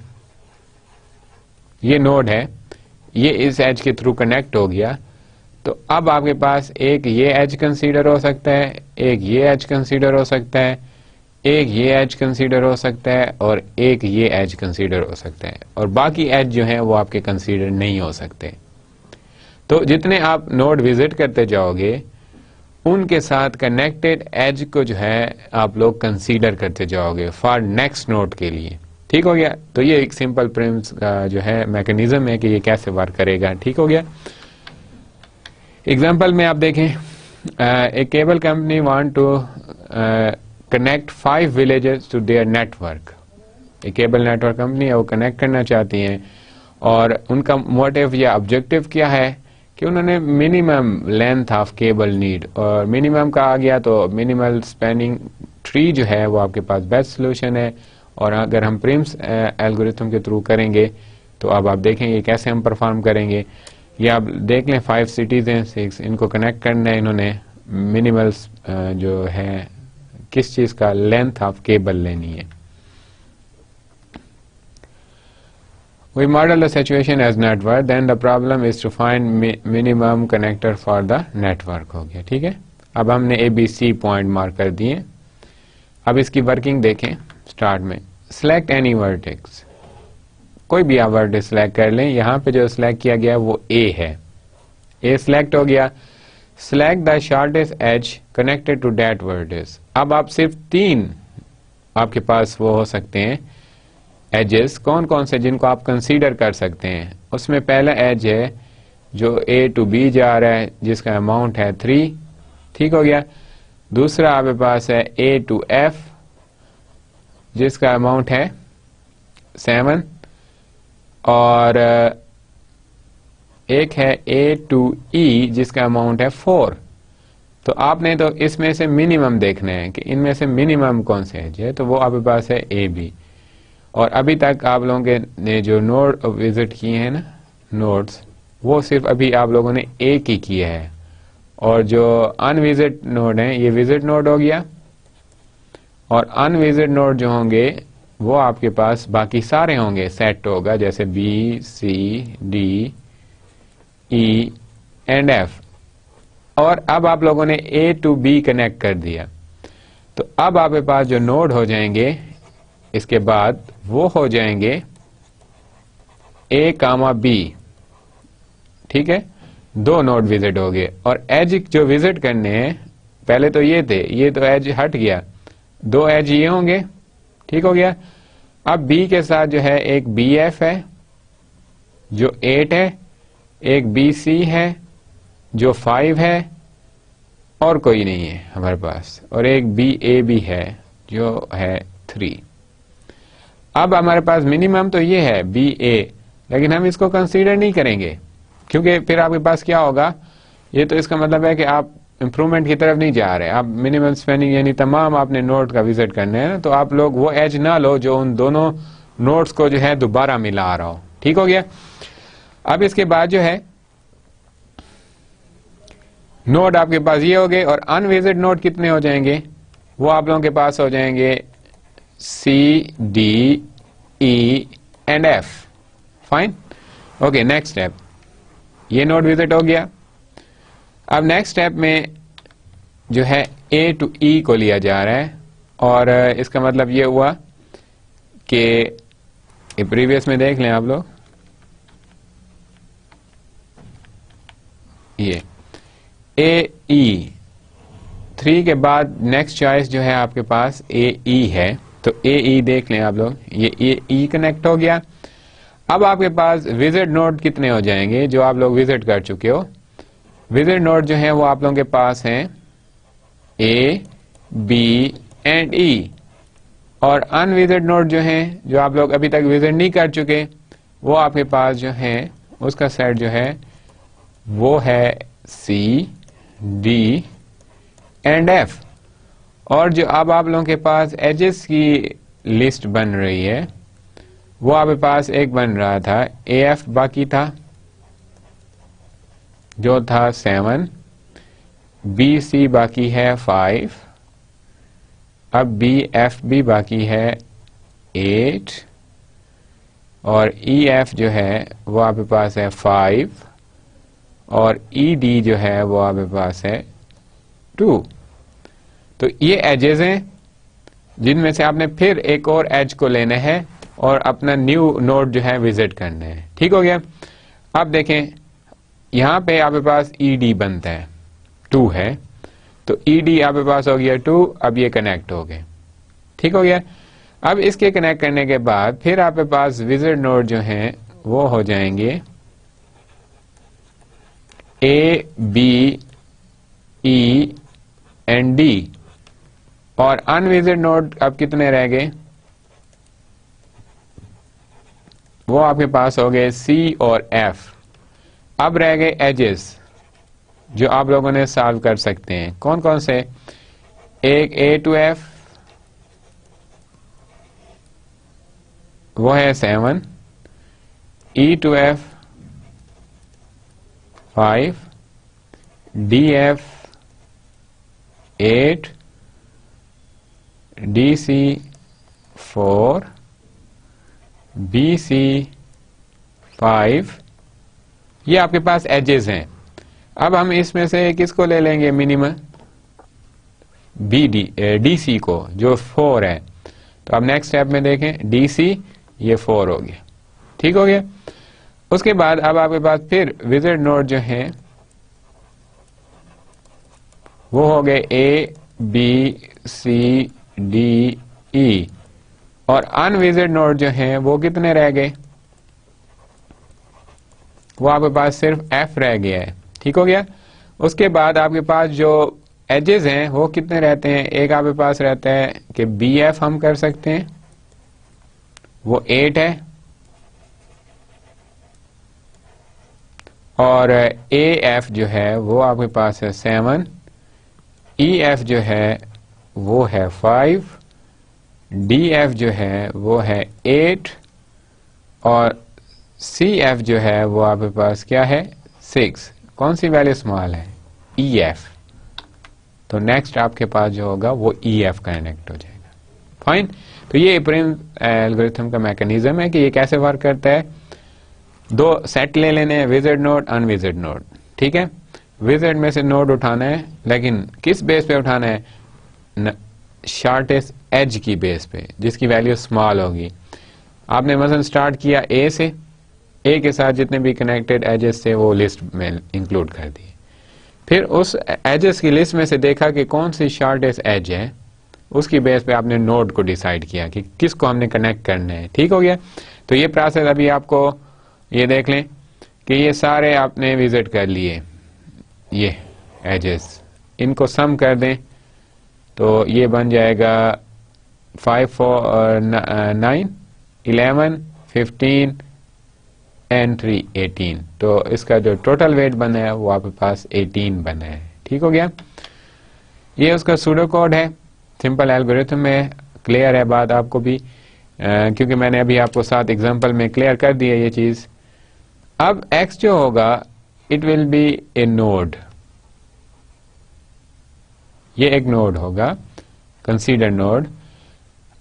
ये नोड है, ये इस एज के थ्रू कनेक्ट हो गया, तो अब आपके पास एक ये एज कंसीडर हो सकता है, एक ये एज कंसीडर हो सकता है, एक ये एज कंसीडर हो सकता है, और एक ये एज कंसीडर हो सकता है, और बाकी एज जो है वो आपके कंसीडर नहीं हो सकते। तो जितने आप नोड विजिट करते जाओगे उनके साथ कनेक्टेड एज को जो है आप लोग कंसीडर करते जाओगे फॉर नेक्स्ट नोड के लिए, ठीक हो गया। तो ये एक सिंपल प्रिम्स का जो है मैकेनिज्म है कि ये कैसे वर्क करेगा, ठीक हो गया। एग्जाम्पल में आप देखें, एक cable company want to connect 5 villages to their network. एक केबल नेटवर्क कंपनी है, वो कनेक्ट करना चाहती हैं, और उनका मोटिव या ऑब्जेक्टिव क्या है कि उन्होंने minimum length of cable need, और मिनिमम का आ गया तो मिनिमल स्पैनिंग ट्री जो है वो आपके पास बेस्ट सोल्यूशन है। और अगर हम प्रिम्स एल्गोरिथम के थ्रू करेंगे तो अब आप देखेंगे कैसे हम परफॉर्म करेंगे। ये आप देख लें, 5 सिटीज हैं, 6, इनको कनेक्ट करना है इन्होंने, मिनिमल जो है किस चीज का, लेंथ ऑफ केबल लेनी है। We model the situation as network, then the problem is to find minimum connector for the network, हो गया, ठीक है। अब हमने ABC पॉइंट मार्क कर दिए, अब इसकी वर्किंग देखें। स्टार्ट में सिलेक्ट एनी वर्टेक्स, कोई भी आप वर्टेक्स सिलेक्ट कर लें। यहां पे जो सिलेक्ट किया गया वो ए है, ए सिलेक्ट हो गया। Select the shortest edge connected to that vertex. अब आप सिर्फ 3 आपके पास वो हो सकते हैं एजेस, कौन कौन से जिनको आप कंसीडर कर सकते हैं। उसमें पहला एज है जो ए टू बी जा रहा है जिसका अमाउंट है 3, ठीक हो गया। दूसरा आपके पास है ए टू एफ जिसका अमाउंट है 7, और एक है ए टू ई जिसका अमाउंट है 4। तो आपने तो इसमें से मिनिमम देखना है कि इनमें से मिनिमम कौन से एज है, तो वो आपके पास है ए बी। और अभी तक आप लोगों के ने जो नोड विजिट किए हैं ना, नोड्स, वो सिर्फ अभी आप लोगों ने एक ही किया है, और जो अनविजिट नोड है ये विजिट नोड हो गया, और अनविजिट नोड जो होंगे वो आपके पास बाकी सारे होंगे, सेट होगा जैसे B C D E and F. और अब आप लोगों ने ए टू बी कनेक्ट कर दिया, तो अब आपके पास जो नोड हो जाएंगे इसके बाद वो हो जाएंगे ए कामा बी, ठीक है। 2 नोड विजिट हो गए, और एज जो विजिट करने हैं पहले तो ये थे, ये तो एज हट गया, 2 एज ये होंगे, ठीक हो गया। अब बी के साथ जो है एक बी एफ है जो 8 है, एक बी सी है जो 5 है, और कोई नहीं है हमारे पास, और एक बी ए भी है जो है 3। अब हमारे पास मिनिमम तो ये है बी ए, लेकिन हम इसको कंसीडर नहीं करेंगे क्योंकि फिर आपके पास क्या होगा, ये तो इसका मतलब है कि आप इंप्रूवमेंट की तरफ नहीं जा रहे, आप मिनिमम स्पेंडिंग यानी तमाम आपने नोड का विजिट करने हैं, तो आप लोग वो एज ना लो जो उन दोनों नोड्स को जो है दोबारा मिला रहा हो, ठीक हो गया। अब इसके बाद जो है नोड आपके पास ये हो गए, और अनविजिट नोड कितने हो जाएंगे, वो आप लोगों के पास हो जाएंगे C D E and F. Fine, okay. Next step, ये नोड विजिट हो गया। अब नेक्स्ट स्टेप में जो है ए टू ई को लिया जा रहा है, और इसका मतलब ये हुआ कि प्रीवियस में देख लें आप लोग, ये ए ई 3 के बाद नेक्स्ट चॉइस जो है आपके पास ए ई है, तो ए ई देख लें आप लोग, ये ए ई कनेक्ट हो गया। अब आपके पास विजिट नोड कितने हो जाएंगे जो आप लोग विजिट कर चुके हो। विजिट नोड जो है वो आप लोगों के पास हैं ए बी एंड ई, और अनविजिट नोड जो है जो आप लोग अभी तक विजिट नहीं कर चुके, वो आपके पास जो है उसका सेट जो है वो है सी डी एंड एफ। और जो अब आप लोगों के पास एजेस की लिस्ट बन रही है वो आपके पास एक बन रहा था ए एफ बाकी था जो था 7, बी सी बाकी है 5, अब बी एफ भी बाकी है 8, और ई एफ जो है वो आपके पास है 5, और ई डी जो है वो आपके पास है 2। तो ये एजेस हैं जिनमें से आपने फिर एक और एज को लेना है और अपना न्यू नोड जो है विजिट करना है, ठीक हो गया। अब देखें यहां पे आपके पास ई डी बनता है 2 है, तो ई डी आपके पास हो गया 2, अब ये कनेक्ट हो गए, ठीक हो गया। अब इसके कनेक्ट करने के बाद फिर आपके पास विजिट नोड जो हैं वो हो जाएंगे A B E and D, और अनविजिट नोड अब कितने रह गए, वो आपके पास हो गए सी और एफ। अब रह गए एजेस जो आप लोगों ने सॉल्व कर सकते हैं, कौन कौन से, एक ए टू एफ वो है 7, E to F 5, D F 8, D C 4, B C 5, ये आपके पास एजेस हैं। अब हम इसमें से किसको ले लेंगे मिनिमम, DC को जो 4 है। तो अब नेक्स्ट स्टेप में देखें DC ये 4 हो गया, ठीक हो गया। उसके बाद अब आपके पास फिर विजिट नोड जो है वो हो गए A B C D E, और अनविजिट नोड जो है वो कितने रह गए, वो आपके पास सिर्फ F रह गया है, ठीक हो गया। उसके बाद आपके पास जो एजेस हैं वो कितने रहते हैं, एक आपके पास रहता है कि BF हम कर सकते हैं, वो 8 है, और AF जो है वो आपके पास है 7, EF जो है वो है 5, DF जो है वो है 8, और CF जो है वो आपके पास क्या है 6। कौन सी वैल्यू स्मॉल है, EF। तो नेक्स्ट आपके पास जो होगा वो EF कनेक्ट हो जाएगा, फाइन। तो ये प्रिम एल्गोरिथम का मैकेनिज्म है कि ये कैसे वर्क करता है। दो सेट ले लेने हैं, विजिट नोड अनविजिट नोड, ठीक है। विजिट में से नोड उठाना है, लेकिन किस बेस पे उठाना है, शॉर्टेस्ट एज की बेस पे, जिसकी वैल्यू स्मॉल होगी। आपने मसलन स्टार्ट किया A से, A के साथ जितने भी कनेक्टेड एजेस थे वो लिस्ट में इंक्लूड कर दिए। फिर उस एजेस की लिस्ट में से देखा कि कौन सी शॉर्टेस्ट एज है, उसकी बेस पे आपने नोड को डिसाइड किया कि किसको हमने कनेक्ट करना है, ठीक हो गया। तो ये प्रोसेस अभी आपको ये देख लें कि ये सारे आपने विजिट कर लिए, ये एजेस, इनको सम कर दें तो ये बन जाएगा 5 4 9 11 15 एंड 3 18। तो इसका जो टोटल वेट बना है वो आपके पास 18 बना है, ठीक हो गया। ये उसका सूडो कोड है, सिंपल एल्गोरिथम है, क्लियर है बात आपको भी, क्योंकि मैंने अभी आपको साथ एग्जांपल में क्लियर कर दिया ये चीज। अब x जो होगा it will B A node, ये एक नोड होगा, कंसीडर नोड।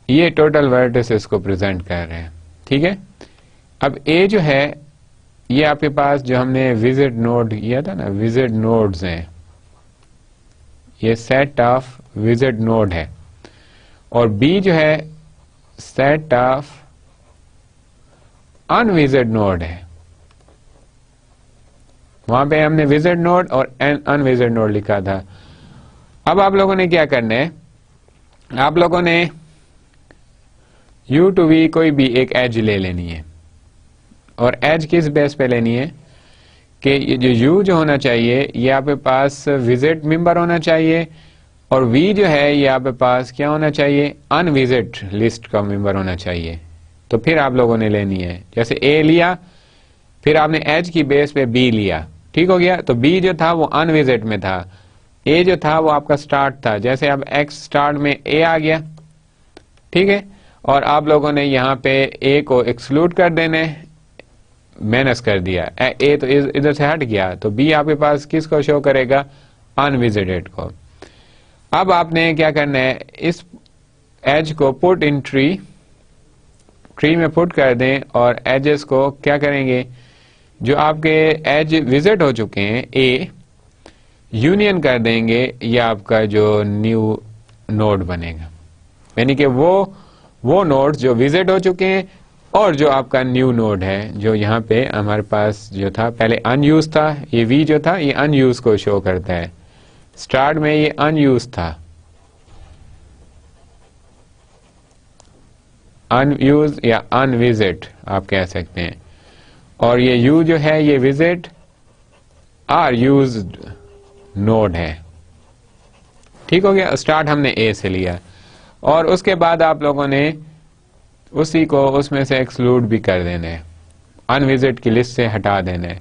ये टोटल वर्टिसेस को प्रेजेंट कर रहे हैं, ठीक है। अब A जो है ये आपके पास जो हमने विजिट नोड किया था ना, विजिट नोड्स हैं, ये सेट ऑफ विजिट नोड है, और B जो है सेट ऑफ अनविजिट नोड है। वहां पे हमने विजिट नोड और अनविजिट नोड लिखा था। अब आप लोगों ने क्या करना है, आप लोगों ने U to V कोई भी एक एज ले लेनी है, और एज किस बेस पे लेनी है कि ये जो U जो होना चाहिए ये आपके पास विजिट मेंबर होना चाहिए, और V जो है ये आपके पास क्या होना चाहिए, अनविजिट लिस्ट का मेंबर होना चाहिए। तो फिर आप लोगों ने लेनी है, जैसे A लिया, फिर आपने एज की बेस पे B लिया, ठीक हो गया। तो B जो था वो अनविजिट में था, A जो था वो आपका स्टार्ट था, जैसे अब X स्टार्ट में A आ गया, ठीक है। और आप लोगों ने यहाँ पे A को एक्सक्लूड कर देने, माइनस कर दिया, A तो इधर से हट गया, तो B आपके पास किसको शो करेगा, अनविजिटेड को। अब आपने क्या करना है, इस एज को पुट इन ट्री में पुट कर दें, और एजेस को क्या करेंगे, जो आपके एज विजिट हो चुके हैं A, यूनियन कर देंगे, ये आपका जो न्यू नोड बनेगा, यानी कि वो नोड जो विजिट हो चुके हैं और जो आपका न्यू नोड है, जो यहाँ पे हमारे पास जो था पहले अनयूज था, ये V जो था ये अनयूज को शो करता है, स्टार्ट में ये अनयूज था, अनयूज या अनविजिट आप कह सकते हैं, और ये U जो है ये विजिट आर यूज्ड नोड है, ठीक हो गया। स्टार्ट हमने A से लिया, और उसके बाद आप लोगों ने उसी को उसमें से एक्सक्लूड भी कर देना है, अनविजिट की लिस्ट से हटा देना है।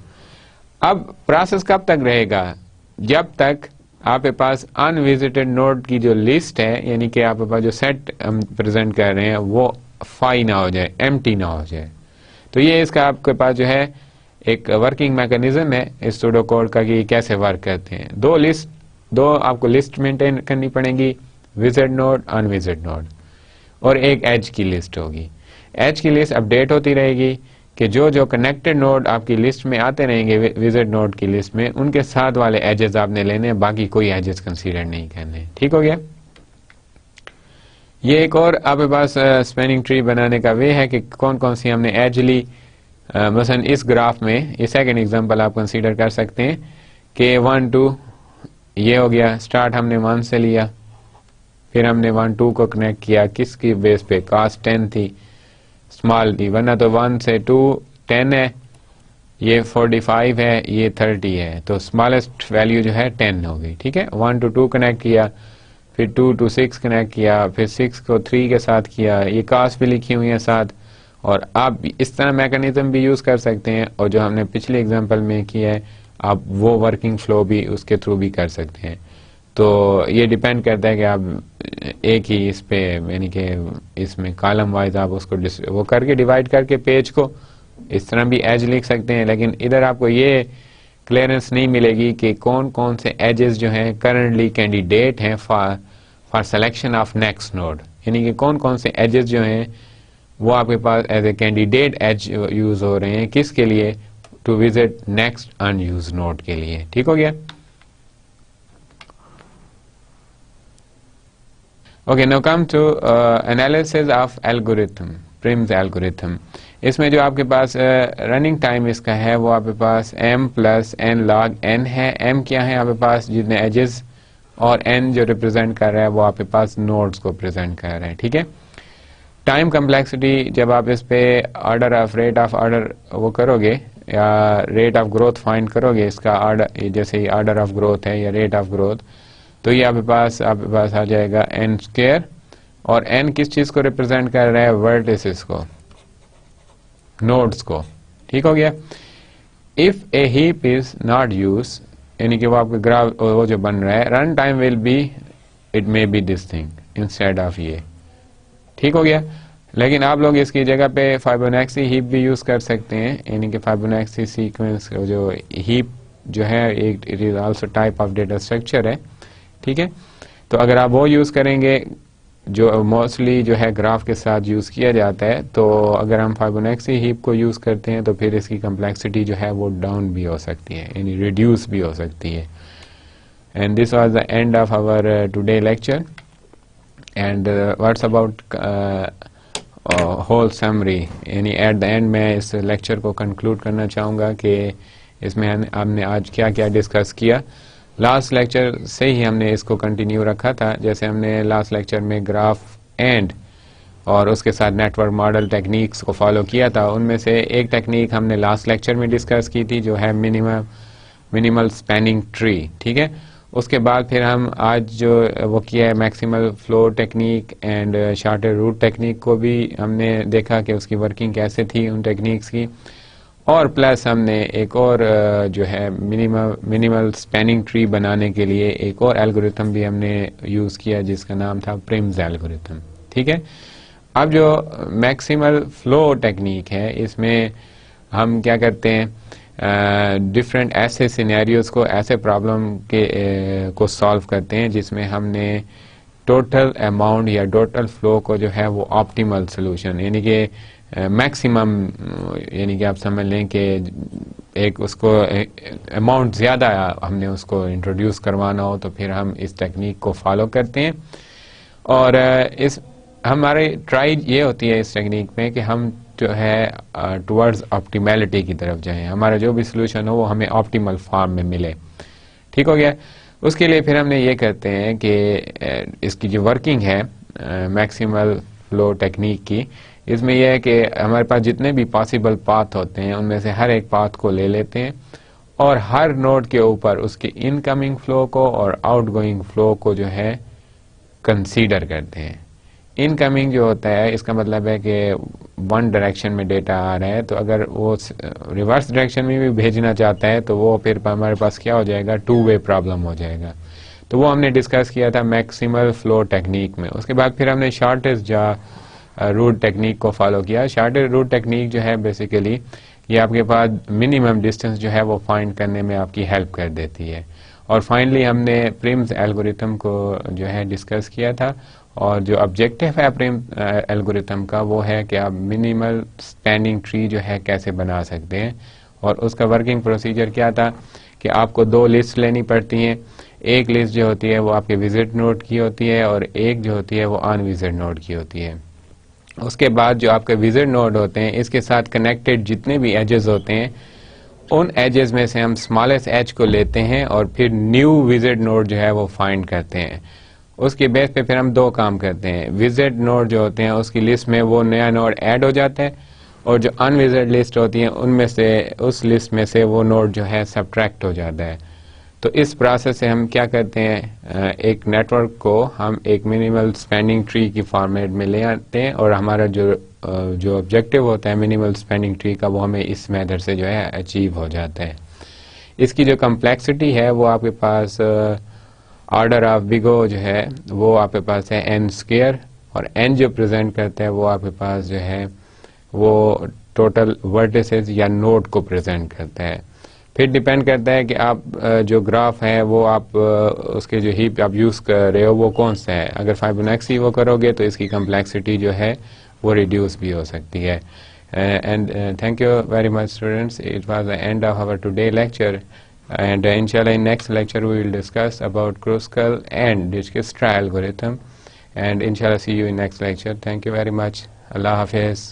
अब प्रोसेस कब तक रहेगा, जब तक आपके पास अनविजिटेड नोड की जो लिस्ट है, यानी कि आपके पास जो सेट हम प्रेजेंट कर रहे हैं वो फाई ना हो जाए, एम्प्टी ना हो जाए। तो ये इसका आपके पास जो है एक वर्किंग मैकेनिज्म है इस सूडो कोड का कि कैसे वर्क करते हैं। दो आपको लिस्ट मेंटेन करनी पड़ेगी, विजिट नोड अनविजिट नोड, और एक एज की लिस्ट होगी। एज की लिस्ट अपडेट होती रहेगी कि जो कनेक्टेड नोड आपकी लिस्ट में आते रहेंगे विजिट नोड की लिस्ट में, उनके साथ वाले एजेस आपने लेने, बाकी कोई एजेस कंसीडर नहीं करने, ठीक हो गया। ये एक और आपके पास स्पैनिंग ट्री बनाने का वे है कि कौन कौन सी हमने एज ली। मसलन इस ग्राफ में ये सेकंड एग्जांपल आप कंसीडर कर सकते हैं कि 1 2 ये हो गया, स्टार्ट हमने 1 से लिया, फिर हमने 1 2 को कनेक्ट किया, किसकी बेस पे, कास्ट 10 थी, स्मॉल थी, वरना तो 1 से 2 10 है, ये 45 है, ये 30 है, तो स्मॉलेस्ट वैल्यू जो है 10 हो गई। ठीक है, 1 to 2 कनेक्ट किया, फिर 2 to 6 कनेक्ट किया, फिर 6 को 3 के साथ किया, ये कास्ट भी लिखी हुई है साथ। और आप इस तरह मैकेनिज्म भी यूज कर सकते हैं, और जो हमने पिछले एग्जांपल में किया है आप वो वर्किंग फ्लो भी उसके थ्रू भी कर सकते हैं। तो ये डिपेंड करता है कि आप एक ही इस पे यानी कि इसमें कॉलम वाइज आप उसको वो करके डिवाइड करके पेज को इस तरह भी एज लिख सकते हैं, लेकिन इधर आपको ये क्लियरेंस नहीं मिलेगी कि कौन कौन से एजेस जो हैं करंटली कैंडिडेट हैं for selection of next node, यानी कि कौन कौन से एजेस जो हैं वो आपके पास as a candidate edge use हो रहे हैं, किसके लिए, to visit next unused node के लिए। ठीक हो गया। Okay, now come to analysis of algorithm, Prim's algorithm. इसमें जो आपके पास रनिंग टाइम इसका है वो आपके पास m plus n log n है। m क्या है आपके पास, जितने एजेस, और n जो रिप्रेजेंट कर रहा है वो आपके पास नोड्स को प्रेजेंट कर रहा है। ठीक है, टाइम कम्प्लेक्सिटी जब आप इस पे order of rate of order वो करोगे या रेट ऑफ ग्रोथ फाइंड करोगे, इसका ऑर्डर जैसे ही ऑर्डर ऑफ ग्रोथ है या रेट ऑफ ग्रोथ, तो ये आपके पास आ जाएगा n स्क्वायर, और n किस चीज को रिप्रेजेंट कर रहा है, वर्टिसेस को, नोड्स को। ठीक हो गया। If A heap is not use, यानी कि वो आपके ग्राफ वो जो बन रहा है, run time will be, it may be this thing instead of ये। ठीक हो गया। लेकिन आप लोग इसकी जगह पे फाइबोनैक्सी हीप भी यूज कर सकते हैं, यानी कि फाइबोनैक्सी सीक्वेंस जो हीप जो है एक it is also type of data structure है। ठीक है, तो अगर आप वो यूज करेंगे जो मोस्टली जो है ग्राफ के साथ यूज किया जाता है, तो अगर हम फाइबोनैक्सी हीप को यूज करते हैं तो फिर इसकी कम्प्लेक्सिटी जो है वो डाउन भी हो सकती है, यानी रिड्यूस भी हो सकती है। And this was the end of our today lecture, and what's about whole summary, यानी एट द एंड मैं इस लेक्चर को कंक्लूड करना चाहूँगा कि इसमें हमने आज क्या क्या डिस्कस किया। लास्ट लेक्चर से ही हमने इसको कंटिन्यू रखा था, जैसे हमने लास्ट लेक्चर में ग्राफ एंड और उसके साथ नेटवर्क मॉडल टेक्निक्स को फॉलो किया था। उनमें से एक टेक्निक हमने लास्ट लेक्चर में डिस्कस की थी जो है मिनिमल स्पैनिंग ट्री। ठीक है, उसके बाद फिर हम आज जो वो किया है maximal flow technique and shorter route technique को भी हमने देखा कि उसकी वर्किंग कैसे थी उन टेक्निक्स की, और प्लस हमने एक और जो है मिनिमल स्पैनिंग ट्री बनाने के लिए एक और एल्गोरिथम भी हमने यूज किया जिसका नाम था प्रिम्स एल्गोरिथम। ठीक है, अब जो मैक्सिमल फ्लो टेक्निक है इसमें हम क्या करते हैं, डिफरेंट ऐसे सिनेरियोज को, ऐसे प्रॉब्लम के को सॉल्व करते हैं जिसमें हमने टोटल अमाउंट या टोटल फ्लो को जो है वो ऑप्टिमल सोल्यूशन, यानी कि मैक्सिमम, यानी कि आप समझ लें कि एक उसको अमाउंट ज़्यादा हमने उसको इंट्रोड्यूस करवाना हो तो फिर हम इस टेक्निक को फॉलो करते हैं। और इस हमारी ट्राई ये होती है इस टेक्निक में कि हम जो है टुवर्ड्स ऑप्टिमैलिटी की तरफ जाएं, हमारा जो भी सोल्यूशन हो वो हमें ऑप्टिमल फॉर्म में मिले। ठीक हो गया। उसके लिए फिर हमने ये कहते हैं कि इसकी जो वर्किंग है मैक्सिमल फ्लो टेक्निक की, इसमें यह है कि हमारे पास जितने भी पॉसिबल पाथ होते हैं उनमें से हर एक पाथ को ले लेते हैं और हर नोड के ऊपर उसके इनकमिंग फ्लो को और आउटगोइंग फ्लो को जो है कंसीडर करते हैं। इनकमिंग जो होता है इसका मतलब है कि वन डायरेक्शन में डेटा आ रहा है, तो अगर वो रिवर्स डायरेक्शन में भी भेजना चाहता है तो वो फिर हमारे पास क्या हो जाएगा, टू वे प्रॉब्लम हो जाएगा। तो वो हमने डिस्कस किया था मैक्सिमल फ्लो टेक्निक में। उसके बाद फिर हमने शॉर्टेस्ट रूट टेक्निक को फॉलो किया। शॉर्टेस्ट रूट टेक्निक जो है बेसिकली ये आपके पास मिनिमम डिस्टेंस जो है वो फाइंड करने में आपकी हेल्प कर देती है। और फाइनली हमने प्रिम्स एल्गोरिथम को जो है डिस्कस किया था, और जो ऑब्जेक्टिव है प्रिम्स एल्गोरिथम का वो है कि आप मिनिमल स्पैनिंग ट्री जो है कैसे बना सकते हैं। और उसका वर्किंग प्रोसीजर क्या था कि आपको दो लिस्ट लेनी पड़ती हैं, एक लिस्ट जो होती है वो आपके विजिट नोड की होती है और एक जो होती है वो अनविजिट नोड की होती है। उसके बाद जो आपके विजिट नोड होते हैं इसके साथ कनेक्टेड जितने भी एजेस होते हैं उन एजेस में से हम स्मॉलेस्ट एज को लेते हैं और फिर न्यू विजिट नोड जो है वो फाइंड करते हैं। उसके बेस पे फिर हम दो काम करते हैं, विजिट नोड जो होते हैं उसकी लिस्ट में वो नया नोड ऐड हो जाता है और जो अनविजिट लिस्ट होती है उनमें से उस लिस्ट में से वो नोड जो है सबट्रैक्ट हो जाता है। तो इस प्रोसेस से हम क्या करते हैं, एक नेटवर्क को हम एक मिनिमल स्पैनिंग ट्री की फॉर्मेट में ले आते हैं और हमारा जो ऑब्जेक्टिव होता है मिनिमल स्पैनिंग ट्री का वो हमें इस मेथड से जो है अचीव हो जाता है। इसकी जो कम्प्लेक्सिटी है वो आपके पास ऑर्डर ऑफ बिगो जो है वो आपके पास है n स्क्वायर और n जो प्रेजेंट करता है वो आपके पास जो है वो टोटल वर्टिसेस या नोड को प्रेजेंट करता है। फिर डिपेंड करता है कि आप जो ग्राफ है वो आप उसके जो हीप आप यूज़ कर रहे हो वो कौन सा है। अगर फाइबोनाक्सी वो करोगे तो इसकी कम्प्लेक्सिटी जो है वो रिड्यूस भी हो सकती है। And thank you very much students, it was the end of our today lecture and inshallah in next lecture we will discuss about Kruskal and Dijkstra algorithm, and inshallah see you in next lecture. Thank you very much. Allah Hafiz.